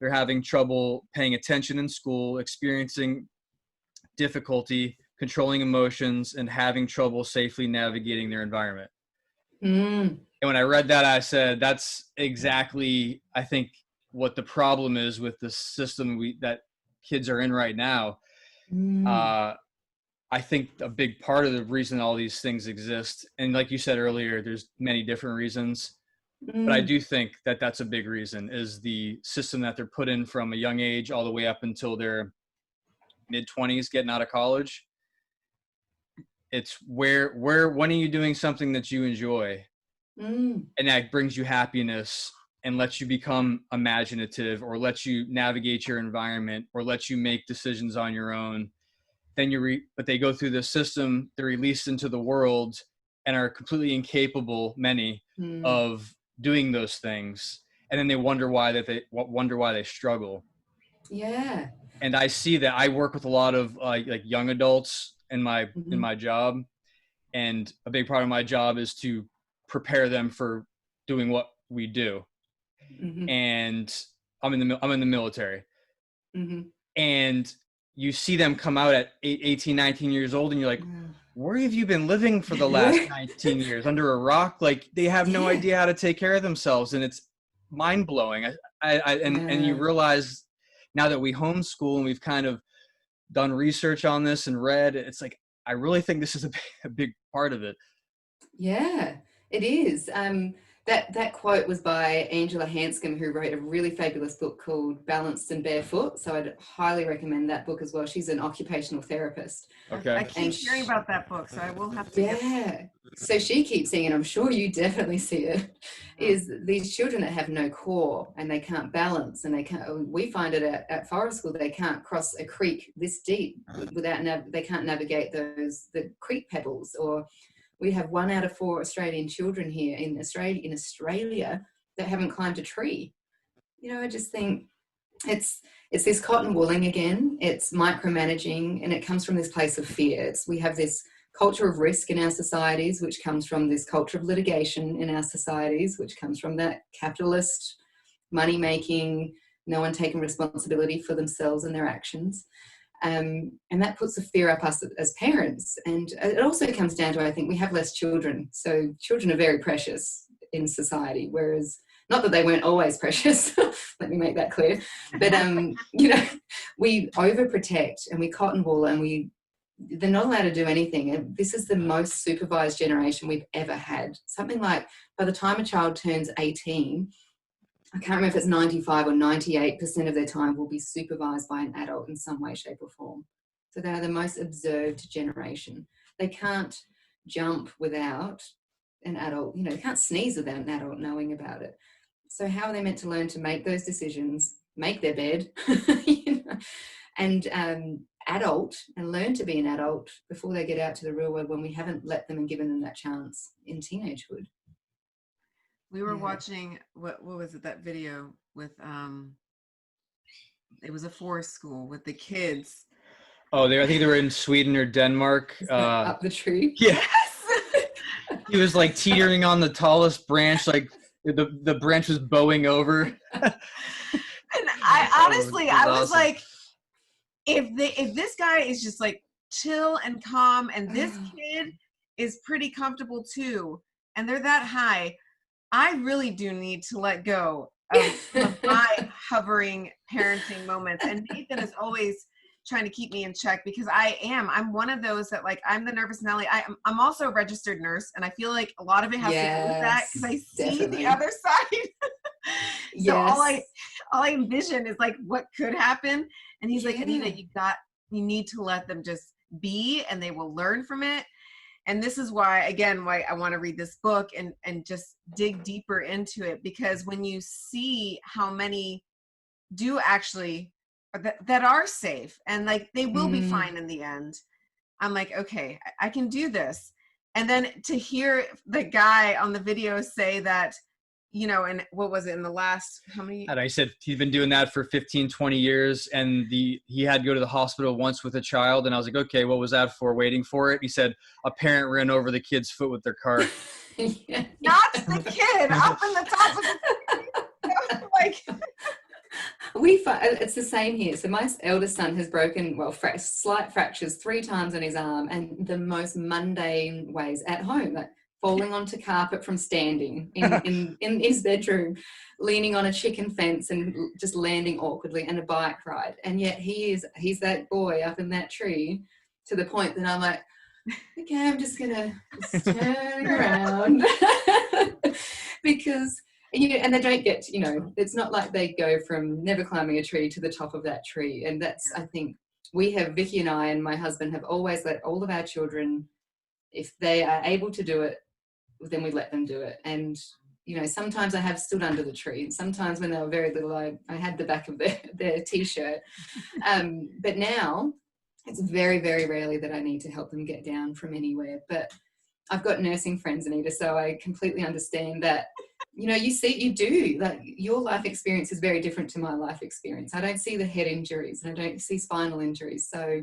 They're having trouble paying attention in school, experiencing difficulty controlling emotions, and having trouble safely navigating their environment. And when I read that, I said, that's exactly, I think, what the problem is with the system that kids are in right now. I think a big part of the reason all these things exist, and like you said earlier, there's many different reasons, but I do think that that's a big reason, is the system that they're put in from a young age all the way up until their mid-20s, getting out of college. It's when are you doing something that you enjoy and that brings you happiness and lets you become imaginative, or lets you navigate your environment, or lets you make decisions on your own. Then but they go through the system, they're released into the world and are completely incapable, many, of doing those things. And then they wonder why they struggle. Yeah. And I see that. I work with a lot of like young adults in my job, and a big part of my job is to prepare them for doing what we do. And I'm in the military, and you see them come out at 18, 19 years old, and you're like, where have you been living for the last 19 years? Under a rock? Like, they have no idea how to take care of themselves, and it's mind blowing. And you realize now that we homeschool and we've kind of done research on this and read, it's like, I really think this is a big part of it. Yeah, it is. That quote was by Angela Hanscom, who wrote a really fabulous book called Balanced and Barefoot. So I'd highly recommend that book as well. She's an occupational therapist. Okay. I keep hearing about that book, so I will have to. Yeah. So she keeps saying, and I'm sure you definitely see it, is these children that have no core and they can't balance, and we find it at Forest School, they can't cross a creek this deep without, they can't navigate the creek pebbles. Or we have 1 out of 4 Australian children here in Australia that haven't climbed a tree. You know, I just think it's this cotton wooling again. It's micromanaging, and it comes from this place of fear. We have this culture of risk in our societies, which comes from this culture of litigation in our societies, which comes from that capitalist money making, no one taking responsibility for themselves and their actions. And that puts a fear up us as parents. And it also comes down to, I think, we have less children. So children are very precious in society, whereas, not that they weren't always precious, let me make that clear. But, you know, we overprotect and we cotton wool, and they're not allowed to do anything. And this is the most supervised generation we've ever had. Something like, by the time a child turns 18, I can't remember if it's 95 or 98% of their time will be supervised by an adult in some way, shape or form. So they are the most observed generation. They can't jump without an adult, you know, they can't sneeze without an adult knowing about it. So how are they meant to learn to make those decisions, make their bed, you know, and adult and learn to be an adult before they get out to the real world when we haven't let them and given them that chance in teenagehood? We were watching, what was it, that video with, it was a forest school with the kids. Oh, I think they were in Sweden or Denmark. Up the tree. Yeah. He was like teetering on the tallest branch, like the branch was bowing over. And I honestly, I was awesome. Like, if this guy is just like chill and calm, and this kid is pretty comfortable too, and they're that high, I really do need to let go of my hovering parenting moments. And Nathan is always trying to keep me in check, because I'm one of those that, like, I'm the nervous Nelly. I'm also a registered nurse, and I feel like a lot of it has to do with that, because I see the other side. So all I envision is like what could happen. And he's like, Anita, you need to let them just be, and they will learn from it. And this is why I want to read this book and just dig deeper into it, because when you see how many do actually that are safe, and like they will be fine in the end, I'm like, okay, I can do this. And then to hear the guy on the video say that, you know, and what was it in the last, how many? And I said, he's been doing that for 15, 20 years. And he had to go to the hospital once with a child. And I was like, okay, what was that for? Waiting for it. He said, a parent ran over the kid's foot with their car. Not the kid, up in the top of the like. It's the same here. So my eldest son has broken, slight fractures 3 times on his arm, and the most mundane ways at home, like falling onto carpet from standing in his bedroom, leaning on a chicken fence and just landing awkwardly, and a bike ride. And yet he's that boy up in that tree, to the point that I'm like, okay, I'm just gonna turn around. Because, you know, and they don't get, you know, it's not like they go from never climbing a tree to the top of that tree. And that's, I think, Vicky and I and my husband have always let all of our children, if they are able to do it, then we let them do it. And, you know, sometimes I have stood under the tree. Sometimes when they were very little, I had the back of their t-shirt. But now it's very, very rarely that I need to help them get down from anywhere. But I've got nursing friends, Anita, so I completely understand that. You know, like your life experience is very different to my life experience. I don't see the head injuries, and I don't see spinal injuries. So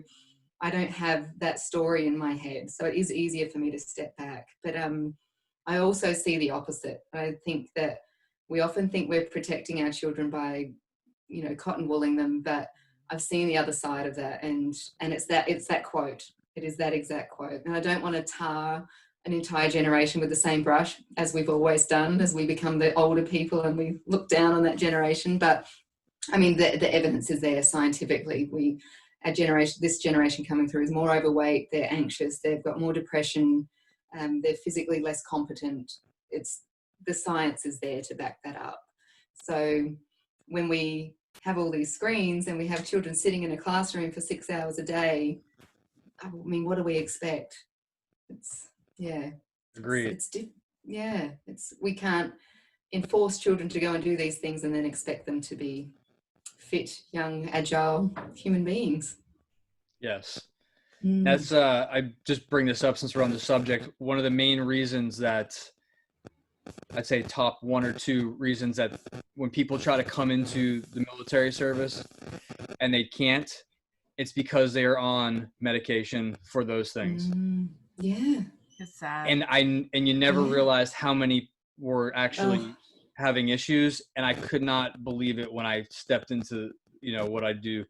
I don't have that story in my head. So it is easier for me to step back. But I also see the opposite. I think that we often think we're protecting our children by, you know, cotton wooling them, but I've seen the other side of that, and it's that quote. It is that exact quote. And I don't want to tar an entire generation with the same brush, as we've always done, as we become the older people and we look down on that generation. But I mean, the evidence is there scientifically. This generation coming through is more overweight, they're anxious, they've got more depression, they're physically less competent. The science is there to back that up. So when we have all these screens and we have children sitting in a classroom for 6 hours a day, I mean, what do we expect? Agreed. We can't enforce children to go and do these things and then expect them to be fit, young, agile human beings. Yes. That's I just bring this up since we're on the subject. One of the main reasons that I'd say top 1 or 2 reasons that when people try to come into the military service and they can't, it's because they are on medication for those things. Yeah. It's sad. And you never realized how many were actually having issues. And I could not believe it when I stepped into, you know, what I do.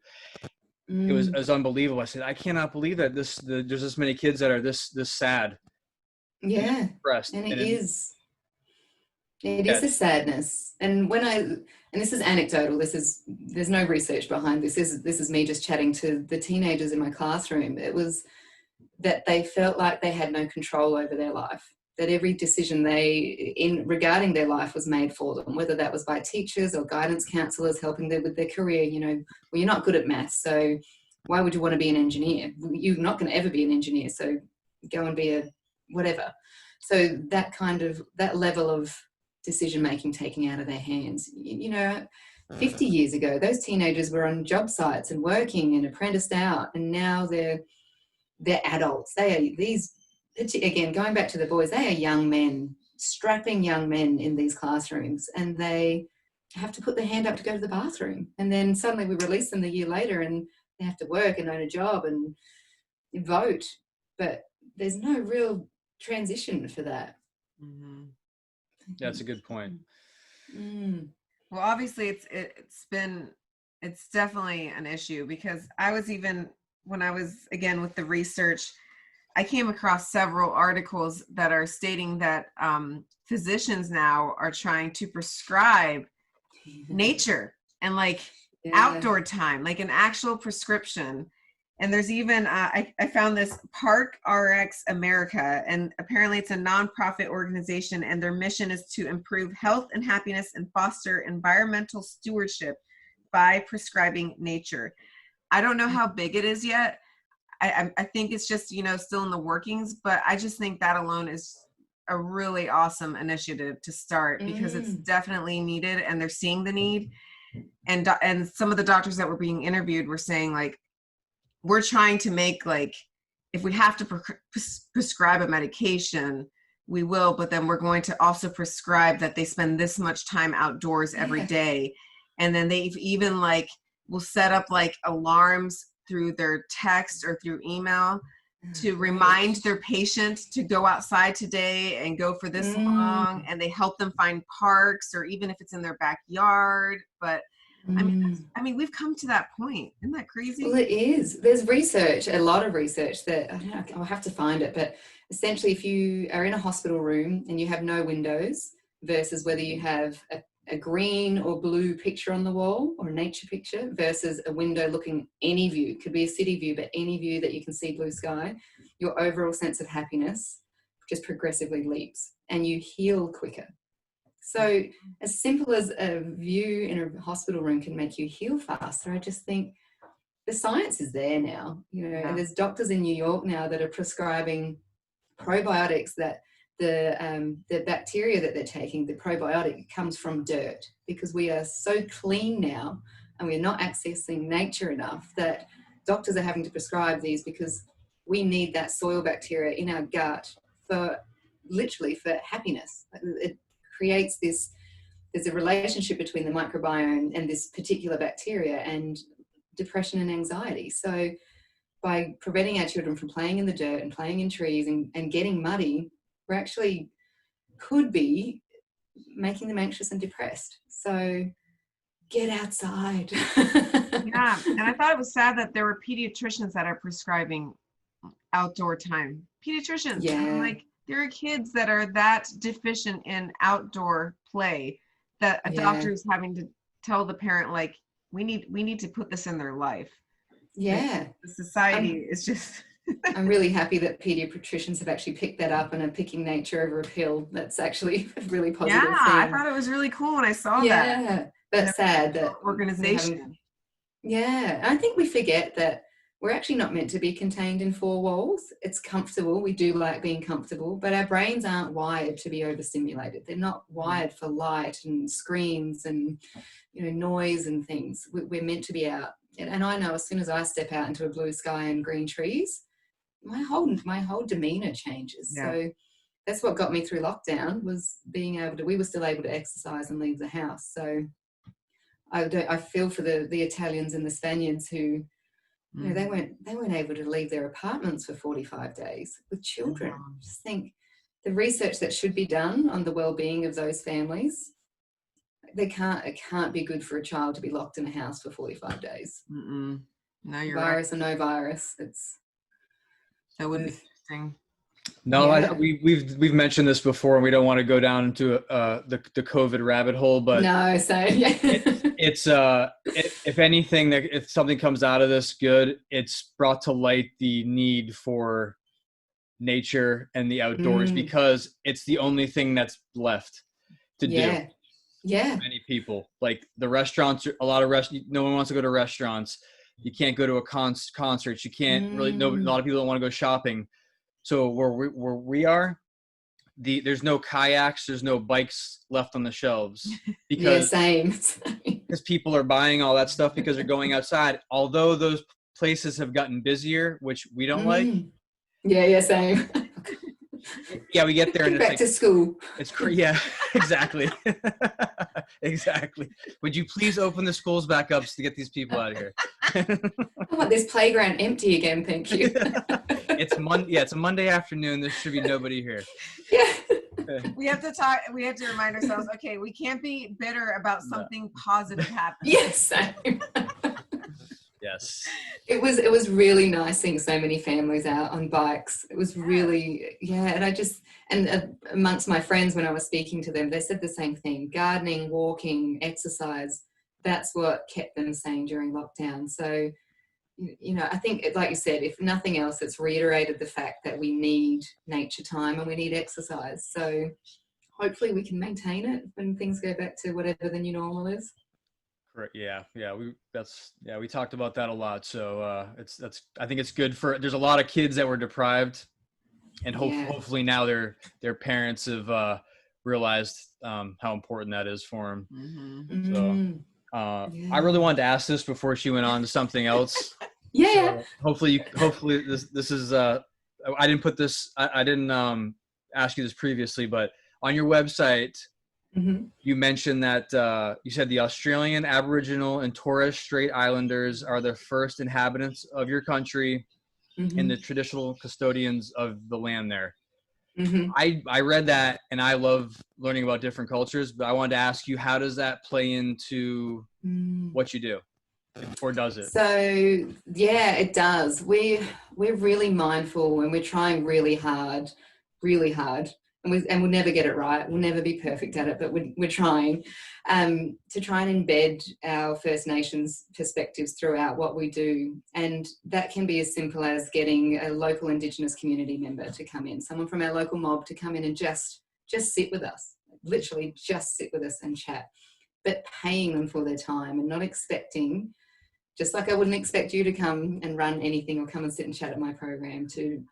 It was unbelievable. I said, I cannot believe that there's this many kids that are this sad. Yeah. Depressed. And it is a sadness. And this is anecdotal, there's no research behind this. This is me just chatting to the teenagers in my classroom. It was that they felt like they had no control over their life. that every decision regarding their life was made for them, whether that was by teachers or guidance counselors helping them with their career. Well, you're not good at maths, so why would you want to be an engineer? You're not going to ever be an engineer, so go and be a whatever. So that level of decision making taken out of their hands. 50 years ago, those teenagers were on job sites and working and apprenticed out, and now they're adults. They are these, again, going back to the boys, they are young men, strapping young men in these classrooms, and they have to put their hand up to go to the bathroom. And then suddenly we release them a year later and they have to work and own a job and vote. But there's no real transition for that. Mm-hmm. That's a good point. Mm. Well, obviously it's definitely an issue, because when I was, again, with the research, I came across several articles that are stating that physicians now are trying to prescribe nature and outdoor time, like an actual prescription. And there's even, I found this Park RX America, and apparently it's a nonprofit organization, and their mission is to improve health and happiness and foster environmental stewardship by prescribing nature. I don't know how big it is yet. I think it's just, still in the workings, but I just think that alone is a really awesome initiative to start, because it's definitely needed, and they're seeing the need. And some of the doctors that were being interviewed were saying, we're trying to make, if we have to prescribe a medication, we will, but then we're going to also prescribe that they spend this much time outdoors every day. And then they've even will set up alarms through their text or through email to remind their patient to go outside today and go for this long, and they help them find parks, or even if it's in their backyard. But I mean, we've come to that point. Isn't that crazy? Well, it is. There's research, a lot of research that, I don't know, I'll have to find it, but essentially if you are in a hospital room and you have no windows versus whether you have a green or blue picture on the wall or a nature picture versus a window looking any view, it could be a city view, but any view that you can see blue sky, your overall sense of happiness just progressively leaps and you heal quicker. So as simple as a view in a hospital room can make you heal faster, I just think the science is there now, and there's doctors in New York now that are prescribing probiotics that the bacteria that they're taking, the probiotic, comes from dirt, because we are so clean now and we're not accessing nature enough that doctors are having to prescribe these, because we need that soil bacteria in our gut for happiness. It creates there's a relationship between the microbiome and this particular bacteria and depression and anxiety. So by preventing our children from playing in the dirt and playing in trees and getting muddy, we're actually could be making them anxious and depressed. So get outside. Yeah. And I thought it was sad that there were pediatricians that are prescribing outdoor time. Pediatricians. Yeah. There are kids that are that deficient in outdoor play that a doctor is having to tell the parent, we need to put this in their life. Yeah. The society is just... I'm really happy that pediatricians have actually picked that up and are picking nature over a pill. That's actually a really positive thing. I thought it was really cool when I saw that. Yeah, but sad that organization. I think we forget that we're actually not meant to be contained in four walls. It's comfortable. We do like being comfortable, but our brains aren't wired to be overstimulated. They're not wired for light and screens and noise and things. We're meant to be out. And I know as soon as I step out into a blue sky and green trees, my whole demeanor changes. Yeah. So that's what got me through lockdown, was being able to, we were still able to exercise and leave the house. So I feel for the Italians and the Spaniards who, they weren't able to leave their apartments for 45 days with children. I just think the research that should be done on the well-being of those families, it can't be good for a child to be locked in a house for 45 days. No, you're virus right. or no virus. That would be interesting. No, we've mentioned this before, and we don't want to go down into the COVID rabbit hole, but no, so yeah. it's if anything, if something comes out of this good, it's brought to light the need for nature and the outdoors because it's the only thing that's left to do. Yeah. Many people, like the restaurants, no one wants to go to restaurants. You can't go to a concert. You can't really, a lot of people don't want to go shopping. So where we are, there's no kayaks, there's no bikes left on the shelves because people are buying all that stuff because they're going outside. Although those places have gotten busier, which we don't like. Yeah, same. Yeah, we get there and it's back like, to school. It's yeah, exactly. Exactly. Would you please open the schools back up to get these people out of here? I want this playground empty again, thank you. It's a Monday afternoon. There should be nobody here. Yeah. We have to remind ourselves, okay, we can't be bitter about something positive happening. Yes, same. Yes. It was really nice seeing so many families out on bikes. It was really, and amongst my friends when I was speaking to them, they said the same thing: gardening, walking, exercise. That's what kept them sane during lockdown. So, I think, like you said, if nothing else, it's reiterated the fact that we need nature time and we need exercise. So hopefully we can maintain it when things go back to whatever the new normal is. Yeah. We talked about that a lot. So I think it's good there's a lot of kids that were deprived, and hopefully now their parents have realized how important that is for them. I really wanted to ask this before she went on to something else. So hopefully this is I didn't put this. I didn't ask you this previously, but on your website. You mentioned that you said the Australian, Aboriginal, and Torres Strait Islanders are the first inhabitants of your country and the traditional custodians of the land there. I read that, and I love learning about different cultures, but I wanted to ask you, how does that play into what you do, or does it? So, yeah, it does. We're really mindful, and we're trying really hard. And we'll never get it right. We'll never be perfect at it, but we're trying to try and embed our First Nations perspectives throughout what we do. And that can be as simple as getting a local Indigenous community member to come in, someone from our local mob to come in and just sit with us, literally just sit with us and chat, but paying them for their time and not expecting, just like I wouldn't expect you to come and run anything or come and sit and chat at my program, to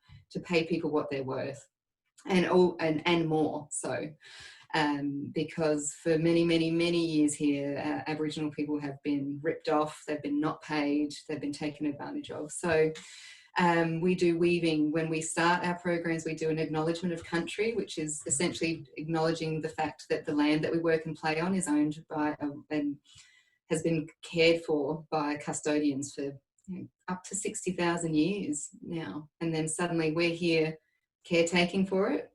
pay people what they're worth. And more so, because for many years here, Aboriginal people have been ripped off, they've been not paid, they've been taken advantage of. So we do weaving. When we start our programs, we do an acknowledgement of country, which is essentially acknowledging the fact that the land that we work and play on is owned by and has been cared for by custodians for up to 60,000 years now. And then suddenly we're here caretaking for it.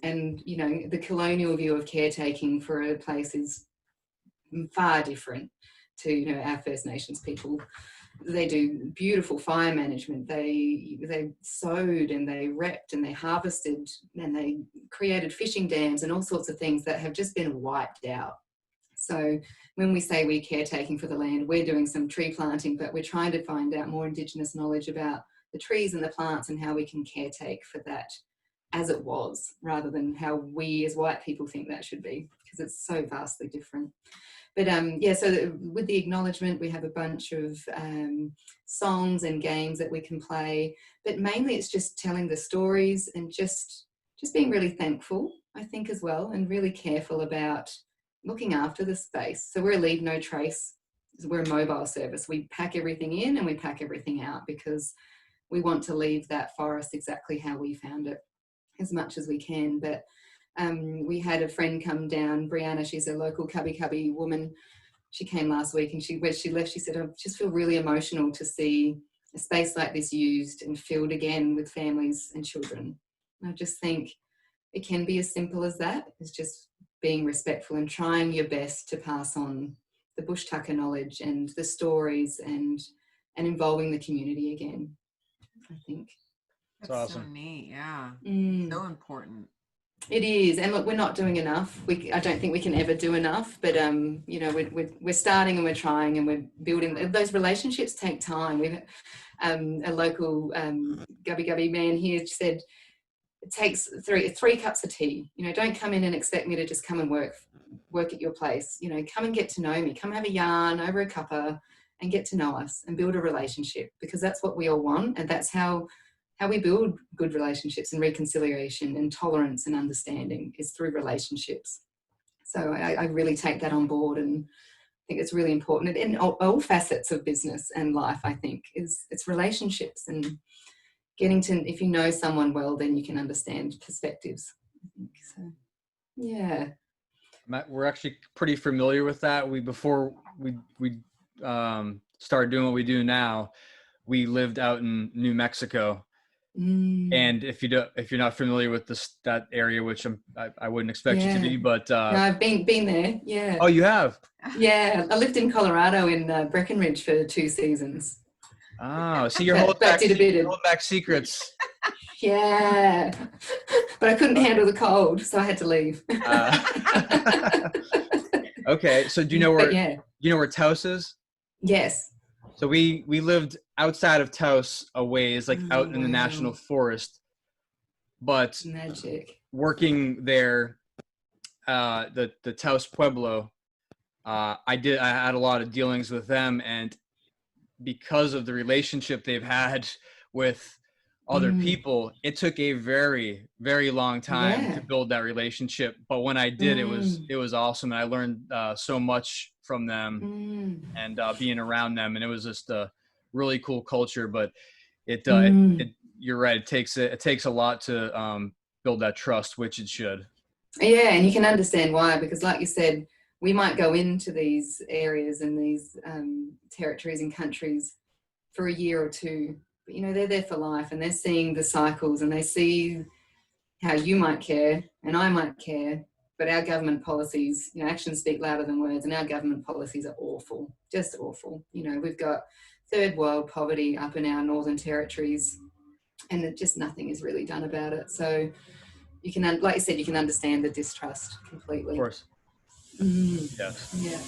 And the colonial view of caretaking for a place is far different to our First Nations people. They do beautiful fire management. They sowed and they repped and they harvested and they created fishing dams and all sorts of things that have just been wiped out. So when we say we're caretaking for the land, we're doing some tree planting, but we're trying to find out more Indigenous knowledge about the trees and the plants and how we can caretake for that as it was, rather than how we as white people think that should be, because it's so vastly different. But so with the acknowledgement, we have a bunch of songs and games that we can play, but mainly it's just telling the stories and just being really thankful, I think, as well, and really careful about looking after the space. So we're a leave no trace. We're a mobile service. We pack everything in and we pack everything out because we want to leave that forest exactly how we found it, as much as we can. But we had a friend come down, Brianna, she's a local cubby woman. She came last week, and when she left, she said, I just feel really emotional to see a space like this used and filled again with families and children. And I just think it can be as simple as that. It's just being respectful and trying your best to pass on the bush tucker knowledge and the stories and involving the community again, I think. That's awesome. So neat, yeah. So important. It is, and look, we're not doing enough. I don't think we can ever do enough, but we're starting and we're trying and we're building. Those relationships take time. We've a local gubby man here said, it takes three cups of tea. You know, don't come in and expect me to just come and work at your place. You know, come and get to know me. Come have a yarn over a cuppa and get to know us and build a relationship, because that's what we all want, and that's how we build good relationships and reconciliation and tolerance and understanding, is through relationships. So I really take that on board, and I think it's really important in all facets of business and life. I think it's relationships, and getting to, if you know someone well, then you can understand perspectives. I think so. Yeah. We're actually pretty familiar with that. Before we started doing what we do now, we lived out in New Mexico. And if you're not familiar with that area, which I wouldn't expect you to be, but no, I've been there. Yeah. Oh, you have? Yeah, I lived in Colorado in Breckenridge for 2 seasons. Oh, so you're holding back secrets. Yeah, but I couldn't handle the cold, so I had to leave. Okay, so do you know where Taos is? Yes. So we lived outside of Taos a ways, like out in the national forest. But magic. Working there, the Taos Pueblo, I had a lot of dealings with them, and because of the relationship they've had with other people, it took a very, very long time to build that relationship. But when I did, it was awesome, and I learned so much from them and being around them, and it was just a really cool culture. But you're right, it takes a lot to build that trust, which it should. Yeah, and you can understand why, because like you said, we might go into these areas and these territories and countries for a year or two, but you know, they're there for life, and they're seeing the cycles, and they see how you might care and I might care, but our government policies, you know, actions speak louder than words, and our government policies are awful, just awful. You know, we've got third world poverty up in our northern territories, and just nothing is really done about it. So you can, like you said, you can understand the distrust completely. Of course. Yes. Yeah.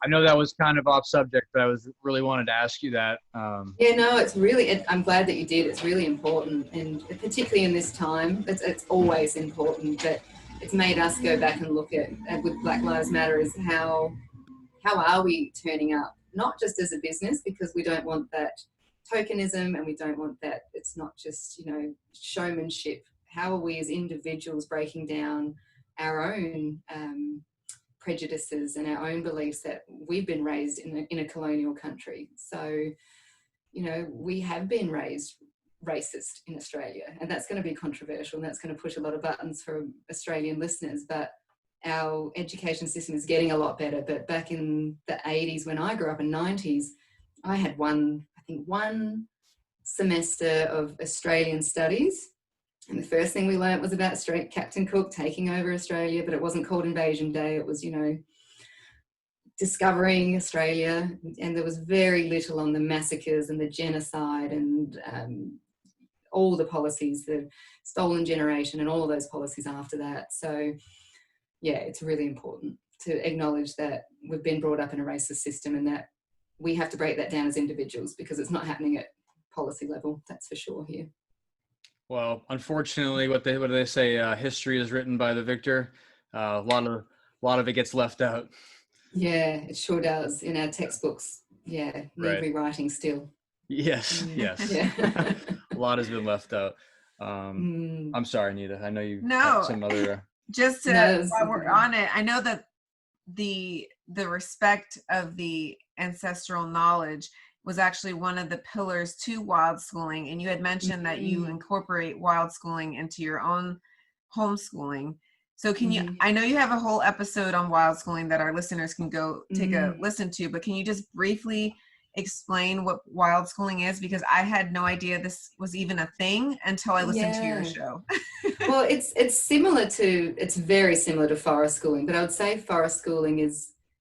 I know that was kind of off subject, but I really wanted to ask you that. Yeah, no, it's really, I'm glad that you did. It's really important, and particularly in this time, it's always important, but it's made us go back and look at with Black Lives Matter, is how are we turning up, not just as a business, because we don't want that tokenism, and we don't want that, it's not just, you know, showmanship. How are we as individuals breaking down our own prejudices and our own beliefs that we've been raised in a colonial country? So, you know, we have been raised racist in Australia, and that's going to be controversial, and that's going to push a lot of buttons for Australian listeners, but our education system is getting a lot better. But back in the 80s, when I grew up, in 90s, I had one semester of Australian studies, and the first thing we learnt was about Captain Cook taking over Australia, but it wasn't called Invasion Day. It was, you know, discovering Australia, and there was very little on the massacres and the genocide and all the policies, the stolen generation and all of those policies after that. So, yeah, it's really important to acknowledge that we've been brought up in a racist system, and that we have to break that down as individuals, because it's not happening at policy level, that's for sure here. Well, unfortunately, what do they say? History is written by the victor. A lot of it gets left out. Yeah, it sure does in our textbooks. Yeah, need rewriting still. Yes. Yeah. A lot has been left out. I'm sorry, Anita. I know you have some other. Just while we're on it, I know that the respect of the ancestral knowledge was actually one of the pillars to wild schooling, and you had mentioned that you incorporate wild schooling into your own homeschooling. So can you, I know you have a whole episode on wild schooling that our listeners can go take a listen to, but can you just briefly explain what wild schooling is? Because I had no idea this was even a thing until I listened to your show. Well, it's very similar to forest schooling, but I would say forest schooling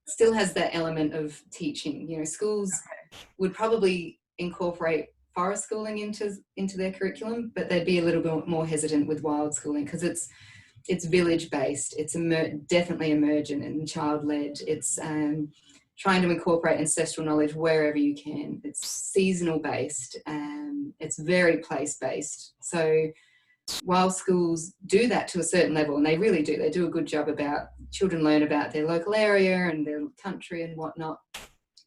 still has that element of teaching. You know, schools would probably incorporate forest schooling into their curriculum, but they'd be a little bit more hesitant with wild schooling, because it's village based, it's definitely emergent and child led. It's trying to incorporate ancestral knowledge wherever you can. It's seasonal based, it's very place based. So while schools do that to a certain level, and they really do, they do a good job about children learn about their local area and their country and whatnot,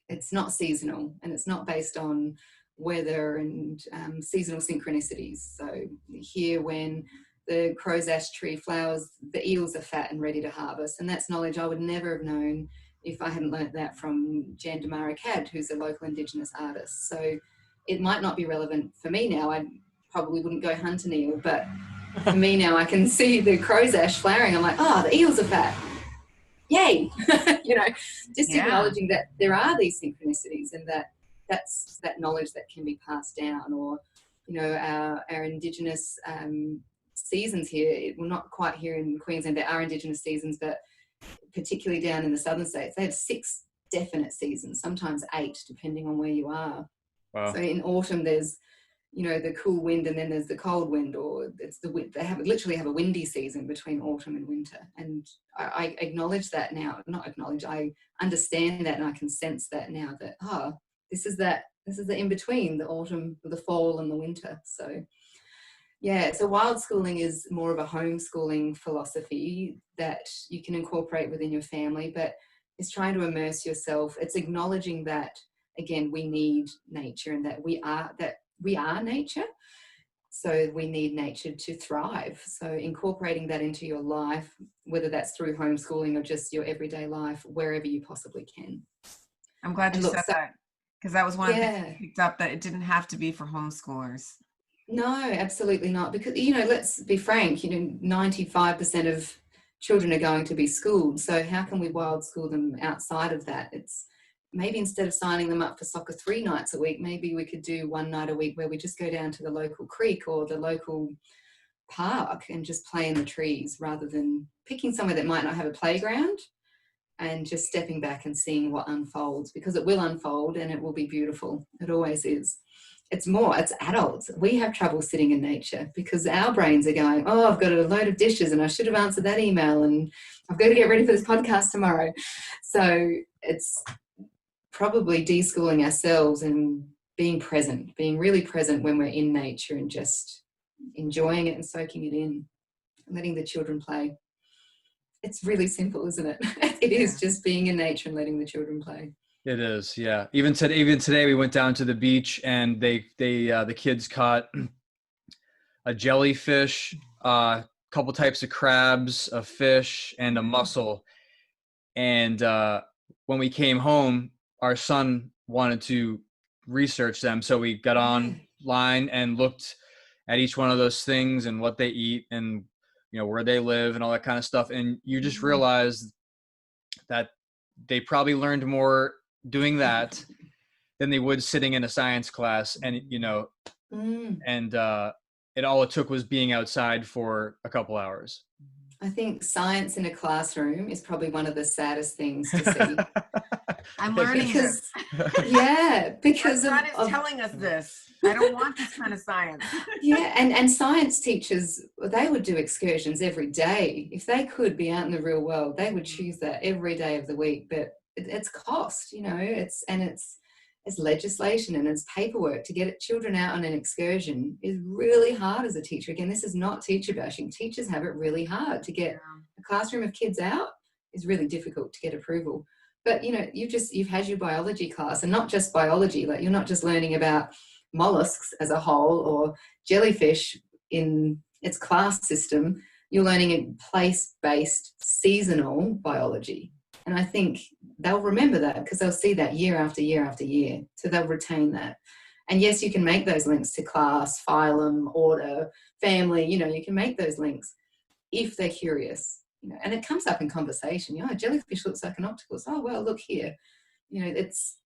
it's not seasonal, and it's not based on weather and seasonal synchronicities. So here, when the crow's ash tree flowers, the eels are fat and ready to harvest, and that's knowledge I would never have known if I hadn't learnt that from Jan Damara Cad, who's a local Indigenous artist. So it might not be relevant for me now. I probably wouldn't go hunt an eel, but for me now, I can see the crow's ash flowering. I'm like, oh, the eels are fat. Yay. You know, just acknowledging that there are these synchronicities, and that's that knowledge that can be passed down. Or, you know, our Indigenous seasons here, well, not quite here in Queensland, there are Indigenous seasons, but particularly down in the southern states, they have 6 definite seasons, sometimes 8, depending on where you are. Wow. So in autumn, there's, you know, the cool wind, and then there's the cold wind, or it's the wind. They literally have a windy season between autumn and winter. And I acknowledge that now. Not acknowledge, I understand that, and I can sense that now, that this is the in between, the autumn, the fall, and the winter. So yeah, so wild schooling is more of a homeschooling philosophy that you can incorporate within your family, but it's trying to immerse yourself. It's acknowledging that, again, we need nature, and that we are nature. So we need nature to thrive. So incorporating that into your life, whether that's through homeschooling or just your everyday life, wherever you possibly can. I'm glad you said that, because that was one of the things I picked up, that it didn't have to be for homeschoolers. No, absolutely not. Because, you know, let's be frank, you know, 95% of children are going to be schooled. So how can we wild school them outside of that? It's maybe instead of signing them up for soccer 3 nights a week, maybe we could do 1 night a week where we just go down to the local creek or the local park and just play in the trees, rather than picking somewhere that might not have a playground and just stepping back and seeing what unfolds, because it will unfold and it will be beautiful. It always is. It's adults. We have trouble sitting in nature because our brains are going, oh, I've got a load of dishes and I should have answered that email and I've got to get ready for this podcast tomorrow. So it's probably de-schooling ourselves and being present, being really present when we're in nature, and just enjoying it and soaking it in, letting the children play. It's really simple, isn't it? It is just being in nature and letting the children play. It is, yeah. Even today we went down to the beach, and the kids caught a jellyfish, a couple types of crabs, a fish, and a mussel. And when we came home, our son wanted to research them, so we got online and looked at each one of those things and what they eat, and you know, where they live and all that kind of stuff. And you just realize that they probably learned more doing that than they would sitting in a science class. And, you know, and it took was being outside for a couple hours. I think science in a classroom is probably one of the saddest things to see. I'm learning this. Yeah, because God is telling us this. I don't want this kind of science. Yeah, and science teachers, they would do excursions every day. If they could be out in the real world, they would choose that every day of the week. But it's cost, you know, it's legislation and it's paperwork. To get children out on an excursion is really hard as a teacher. Again, this is not teacher bashing. Teachers have it really hard. To get a classroom of kids out is really difficult to get approval. But, you know, you've had your biology class, and not just biology. Like, you're not just learning about mollusks as a whole or jellyfish in its class system. You're learning in place-based seasonal biology. And I think they'll remember that, because they'll see that year after year after year. So they'll retain that. And yes, you can make those links to class, phylum, order, family. You know, you can make those links if they're curious. You know, and it comes up in conversation. You know, a jellyfish looks like an octopus. Oh, well, look here. You know, it's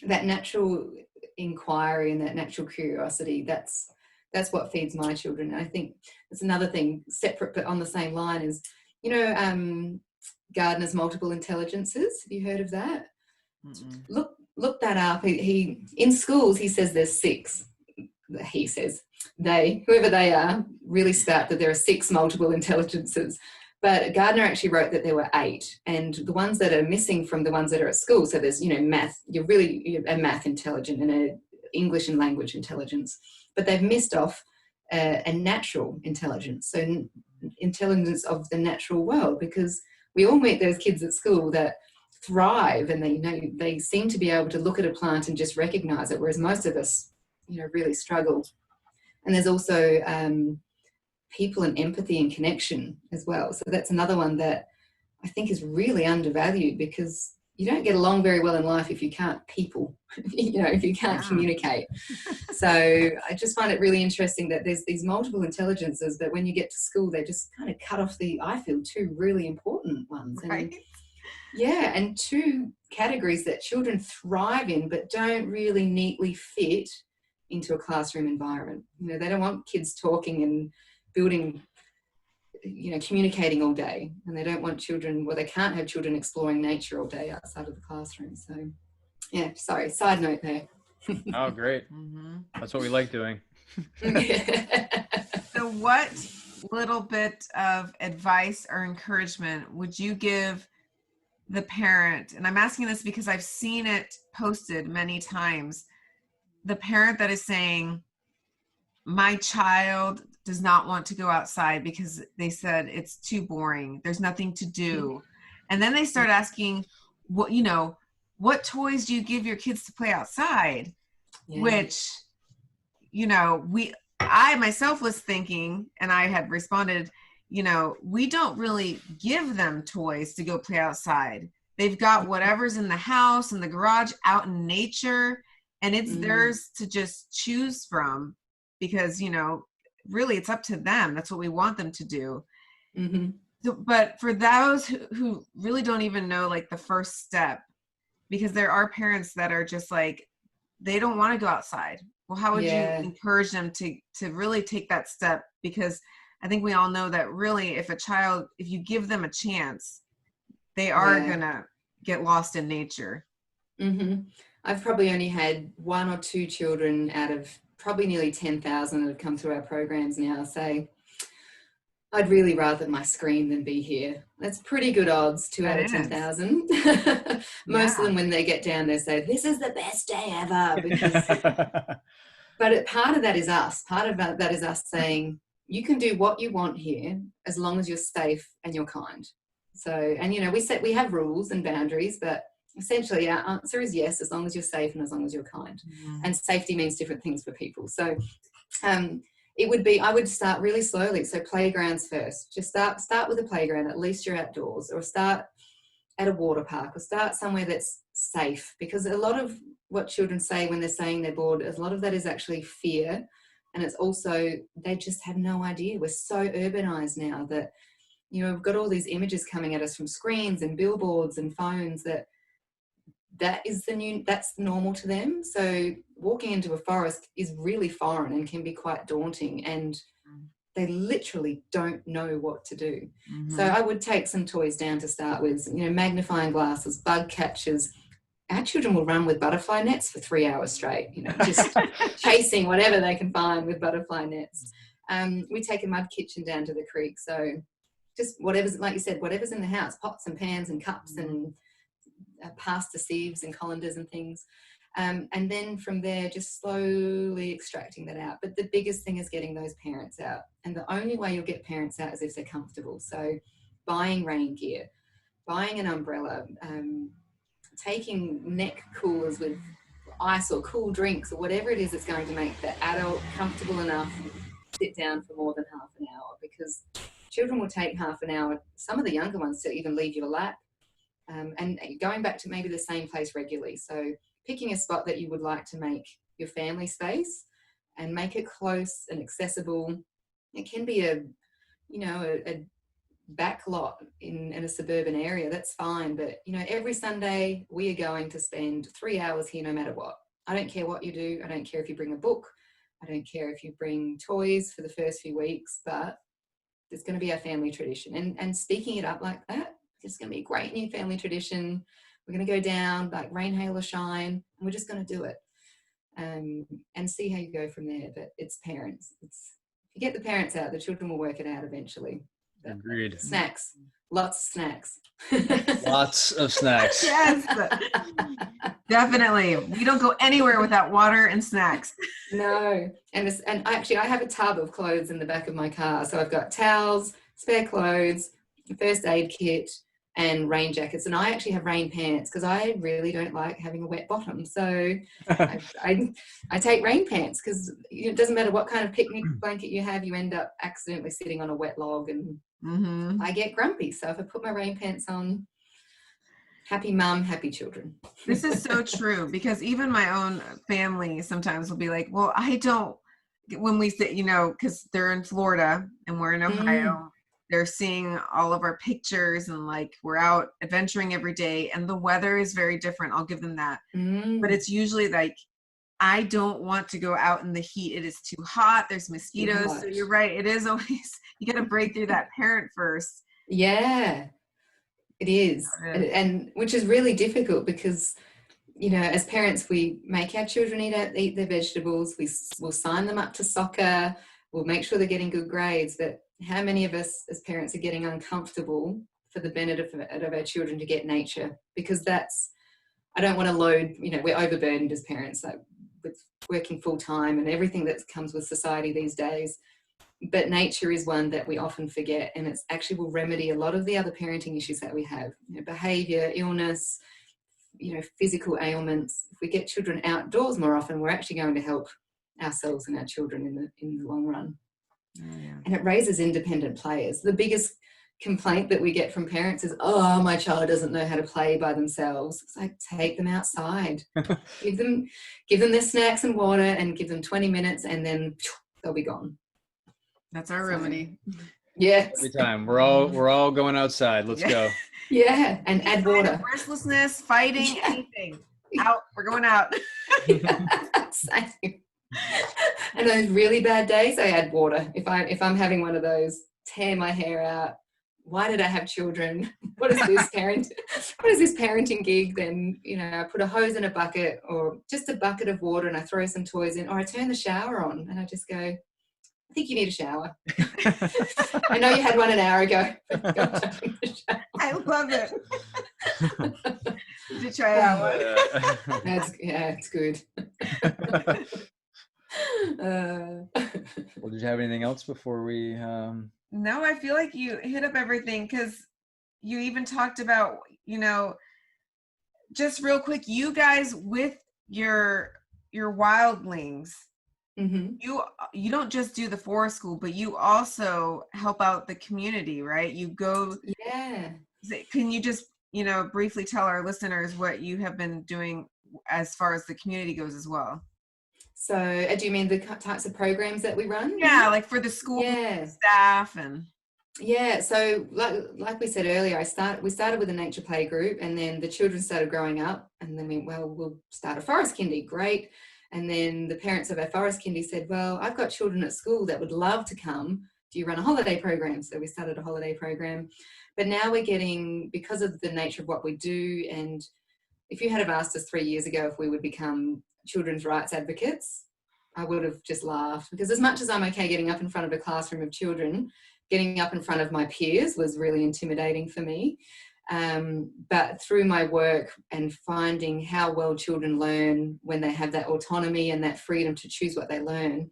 that natural inquiry and that natural curiosity. That's what feeds my children. And I think that's another thing, separate but on the same line, is, you know, Gardner's multiple intelligences. Have you heard of that? Mm-mm. Look that up. He in schools, he says there's 6. He says whoever they are, really spout that there are 6 multiple intelligences. But Gardner actually wrote that there were 8, and the ones that are missing from the ones that are at school. So there's, you know, math. You're a math intelligent and a English and language intelligence, but they've missed off a natural intelligence, so intelligence of the natural world, because we all meet those kids at school that thrive and they seem to be able to look at a plant and just recognize it, whereas most of us really struggle. And there's also people and empathy and connection as well. So that's another one that I think is really undervalued, because you don't get along very well in life if you can't people, if you can't communicate. So I just find it really interesting that there's these multiple intelligences, but when you get to school, they just kind of cut off I feel, two really important ones. Right. And two categories that children thrive in, but don't really neatly fit into a classroom environment. They don't want kids talking and building, communicating all day, and they don't want children, they can't have children exploring nature all day outside of the classroom. So yeah, sorry, side note there. Oh, great. Mm-hmm. That's what we like doing. So what little bit of advice or encouragement would you give the parent? And I'm asking this because I've seen it posted many times. The parent that is saying, my child does not want to go outside because they said it's too boring. There's nothing to do. And then they start asking, what toys do you give your kids to play outside? Yeah. Which, I myself was thinking, and I had responded, we don't really give them toys to go play outside. They've got whatever's in the house, in the garage, out in nature, and it's theirs to just choose from, because, really it's up to them. That's what we want them to do. Mm-hmm. So, but for those who really don't even know, the first step, because there are parents that are just they don't want to go outside. Well, how would you encourage them to really take that step? Because I think we all know that really if you give them a chance, they are going to get lost in nature. Mm-hmm. I've probably only had one or two children out of probably nearly 10,000 that have come through our programs now say, I'd really rather my screen than be here. That's pretty good odds, 2 out of 10,000. Most of them, when they get down, they say, this is the best day ever. But part of that is us. Part of that is us saying, you can do what you want here as long as you're safe and you're kind. So, and we have rules and boundaries, but essentially our answer is yes, as long as you're safe and as long as you're kind. And safety means different things for people. So I would start really slowly. So playgrounds first. Just start with a playground. At least you're outdoors, or start at a water park, or start somewhere that's safe, because a lot of what children say when they're saying they're bored, a lot of that is actually fear. And it's also, they just have no idea. We're so urbanized now that, we've got all these images coming at us from screens and billboards and phones that's normal to them. So walking into a forest is really foreign and can be quite daunting, and they literally don't know what to do. Mm-hmm. So I would take some toys down to start with, magnifying glasses, bug catchers. Our children will run with butterfly nets for 3 hours straight, just chasing whatever they can find with butterfly nets. We take a mud kitchen down to the creek. So just whatever's, like you said, whatever's in the house, pots and pans and cups and pasta sieves and colanders and things. And then from there, just slowly extracting that out. But the biggest thing is getting those parents out. And the only way you'll get parents out is if they're comfortable. So buying rain gear, buying an umbrella, taking neck coolers with ice or cool drinks or whatever it is that's going to make the adult comfortable enough to sit down for more than half an hour, because children will take half an hour, some of the younger ones, to even leave your lap. And going back to maybe the same place regularly. So picking a spot that you would like to make your family space and make it close and accessible. It can be a back lot in a suburban area, that's fine. But, every Sunday we are going to spend 3 hours here no matter what. I don't care what you do. I don't care if you bring a book. I don't care if you bring toys for the first few weeks, but it's going to be our family tradition. And speaking it up like that, it's going to be a great new family tradition. We're going to go down like rain, hail or shine, and we're just going to do it and see how you go from there. But it's parents. If you get the parents out, the children will work it out eventually. But agreed. Snacks. Lots of snacks. Lots of snacks. Yes. Definitely. We don't go anywhere without water and snacks. No. And actually, I have a tub of clothes in the back of my car. So I've got towels, spare clothes, first aid kit, and rain jackets. And I actually have rain pants because I really don't like having a wet bottom. So I take rain pants because it doesn't matter what kind of picnic blanket you have, you end up accidentally sitting on a wet log and I get grumpy. So if I put my rain pants on, happy mum, happy children. This is so true, because even my own family sometimes will be like, well, I don't, when we say, you know, because they're in Florida and we're in Ohio, they're seeing all of our pictures and like we're out adventuring every day and the weather is very different. I'll give them that. But it's usually like, I don't want to go out in the heat. It is too hot. There's mosquitoes. So you're right. It is always, you got to break through that parent first. Yeah. It is, and which is really difficult because, you know, as parents, we make our children eat their vegetables. We'll sign them up to soccer. We'll make sure they're getting good grades. But how many of us as parents are getting uncomfortable for the benefit of our children to get nature? Because I don't want to load, you know, we're overburdened as parents, like with working full time and everything that comes with society these days. But nature is one that we often forget, and it's actually will remedy a lot of the other parenting issues that we have, you know, behavior, illness, you know, physical ailments. If we get children outdoors more often, we're actually going to help ourselves and our children in the long run. And it raises independent players. The biggest complaint that we get from parents is, oh, my child doesn't know how to play by themselves. It's like, take them outside, give them their snacks and water, and give them 20 minutes, and then they'll be gone. That's our remedy. Yeah. Every time we're all going outside. Let's go. Yeah, and add water. Restlessness, fighting, anything. Out. We're going out. Same. And those really bad days, I add water. If I'm having one of those, tear my hair out. Why did I have children? What is this parenting gig? Then, you know, I put a hose in a bucket, or just a bucket of water, and I throw some toys in, or I turn the shower on and I just go, I think you need a shower. I know you had one an hour ago. I love it. Did you try that one? It's good. Well, did you have anything else before we? No, I feel like you hit up everything, because you even talked about, you know, just real quick, you guys with your wildlings. You don't just do the forest school, but you also help out the community, right? You go. Yeah. Can you just, you know, briefly tell our listeners what you have been doing as far as the community goes as well? So do you mean the types of programs that we run? Yeah, like for the school staff and. Yeah, so like we said earlier, we started with a nature play group, and then the children started growing up, and then we'll start a forest kindy, great. And then the parents of our forest kindy said, well, I've got children at school that would love to come. Do you run a holiday program? So we started a holiday program. But now we're getting, because of the nature of what we do, and if you had have asked us 3 years ago if we would become children's rights advocates, I would have just laughed, because as much as I'm okay getting up in front of a classroom of children, getting up in front of my peers was really intimidating for me. But through my work and finding how well children learn when they have that autonomy and that freedom to choose what they learn,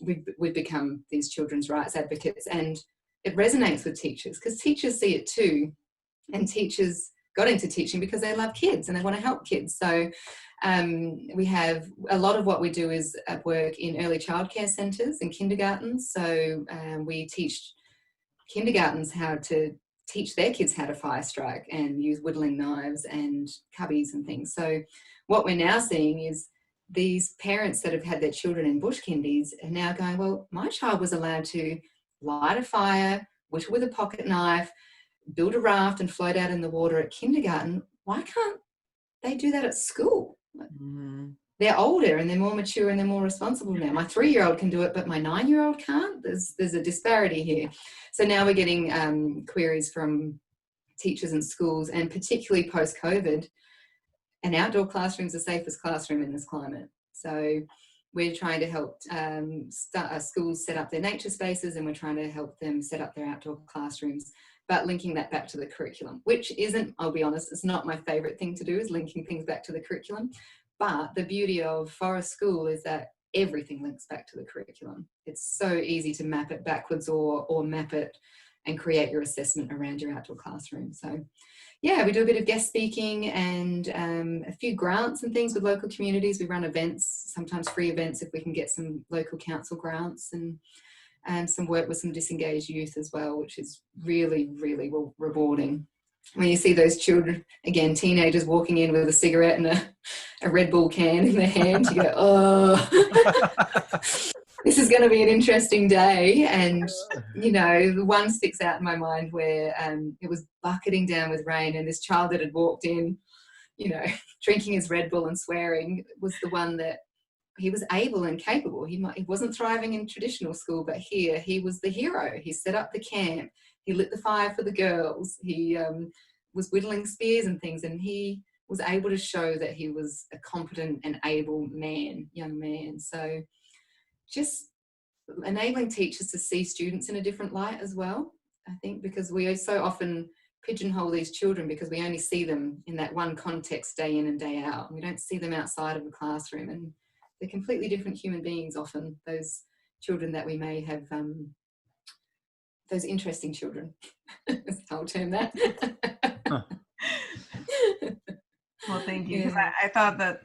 we've become these children's rights advocates. And it resonates with teachers, because teachers see it too. And teachers got into teaching because they love kids and they want to help kids. So we have a lot of what we do is at work in early childcare centres and kindergartens. So we teach kindergartens how to teach their kids how to fire strike and use whittling knives and cubbies and things. So what we're now seeing is these parents that have had their children in bush kindies are now going, well, my child was allowed to light a fire, whittle with a pocket knife, build a raft and float out in the water at kindergarten. Why can't they do that at school? They're older and they're more mature and they're more responsible now. My 3-year-old can do it, but my 9-year-old can't. There's a disparity here. So now we're getting queries from teachers and schools, and particularly post-COVID, an outdoor classroom is the safest classroom in this climate. So we're trying to help schools set up their nature spaces, and we're trying to help them set up their outdoor classrooms, but linking that back to the curriculum, which isn't, I'll be honest, it's not my favourite thing to do, is linking things back to the curriculum. But the beauty of Forest School is that everything links back to the curriculum. It's so easy to map it backwards or map it and create your assessment around your outdoor classroom. So yeah, we do a bit of guest speaking and a few grants and things with local communities. We run events, sometimes free events if we can get some local council grants, and some work with some disengaged youth as well, which is really, really rewarding. When you see those children, again, teenagers walking in with a cigarette and a Red Bull can in their hand, you go, oh, this is going to be an interesting day. And, you know, the one sticks out in my mind where it was bucketing down with rain, and this child that had walked in, you know, drinking his Red Bull and swearing, was the one that he was able and capable. He wasn't thriving in traditional school, but here he was the hero. He set up the camp. He lit the fire for the girls. He was whittling spears and things, and he was able to show that he was a competent and able young man. So just enabling teachers to see students in a different light as well, I think, because we so often pigeonhole these children because we only see them in that one context day in and day out. We don't see them outside of the classroom, and they're completely different human beings often, those children that we may have, those interesting children. I'll term that. Well, thank you. Because I thought that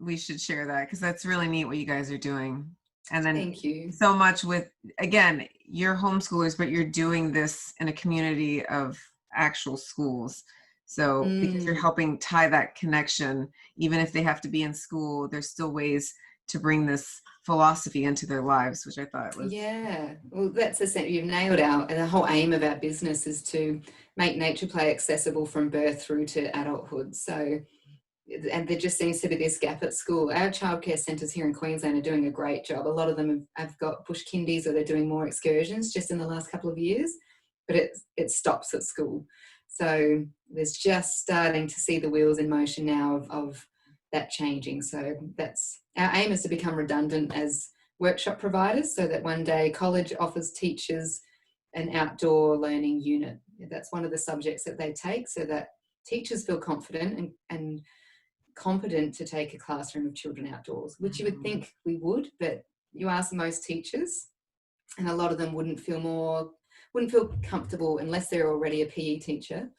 we should share that, because that's really neat what you guys are doing. And then thank you so much with, again, you're homeschoolers, but you're doing this in a community of actual schools. So because you're helping tie that connection, even if they have to be in school, there's still ways to bring this philosophy into their lives, which I thought was... Yeah, well, that's essentially, you've nailed out, and the whole aim of our business is to make nature play accessible from birth through to adulthood. So, and there just seems to be this gap at school. Our childcare centres here in Queensland are doing a great job. A lot of them have got bush kindies, or they're doing more excursions just in the last couple of years, but it stops at school. So there's just starting to see the wheels in motion now of that changing. So that's our aim, is to become redundant as workshop providers, so that one day college offers teachers an outdoor learning unit. That's one of the subjects that they take, so that teachers feel confident and competent to take a classroom of children outdoors, which you would think we would, but you ask most teachers and a lot of them wouldn't feel comfortable unless they're already a PE teacher.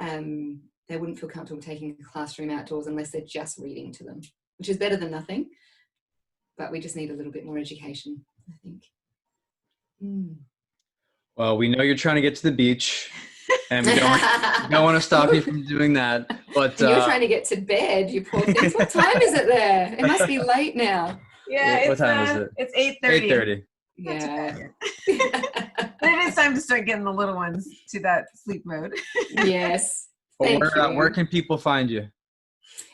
They wouldn't feel comfortable taking a classroom outdoors unless they're just reading to them, which is better than nothing. But we just need a little bit more education, I think. Well, we know you're trying to get to the beach, and we don't want to stop you from doing that. But you're trying to get to bed, you poor things. What time is it there? It must be late now. Yeah, what time is it? It's 8:30. 8:30. Yeah. But it is time to start getting the little ones to that sleep mode. Yes. Well, where can people find you?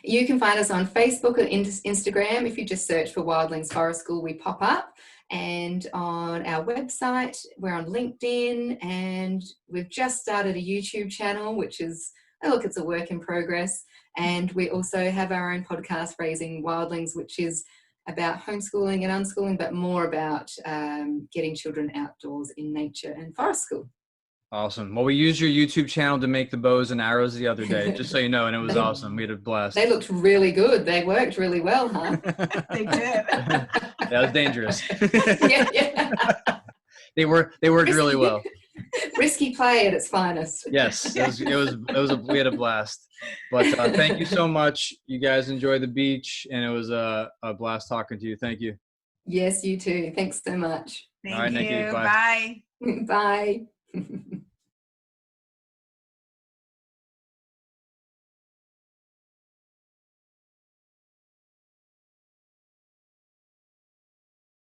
You can find us on Facebook or Instagram. If you just search for Wildlings Forest School, we pop up. And on our website, we're on LinkedIn, and we've just started a YouTube channel, which is, it's a work in progress. And we also have our own podcast, Raising Wildlings, which is about homeschooling and unschooling, but more about getting children outdoors in nature and forest school. Awesome. Well, we used your YouTube channel to make the bows and arrows the other day, just so you know, and it was awesome. We had a blast. They looked really good. They worked really well, huh? They did. That was dangerous. Yeah. They worked really well. Risky play at its finest. Yes, we had a blast. But thank you so much. You guys enjoy the beach, and it was a blast talking to you. Thank you. Yes, you too. Thanks so much. Thank All right, you. Nicki, bye. Bye.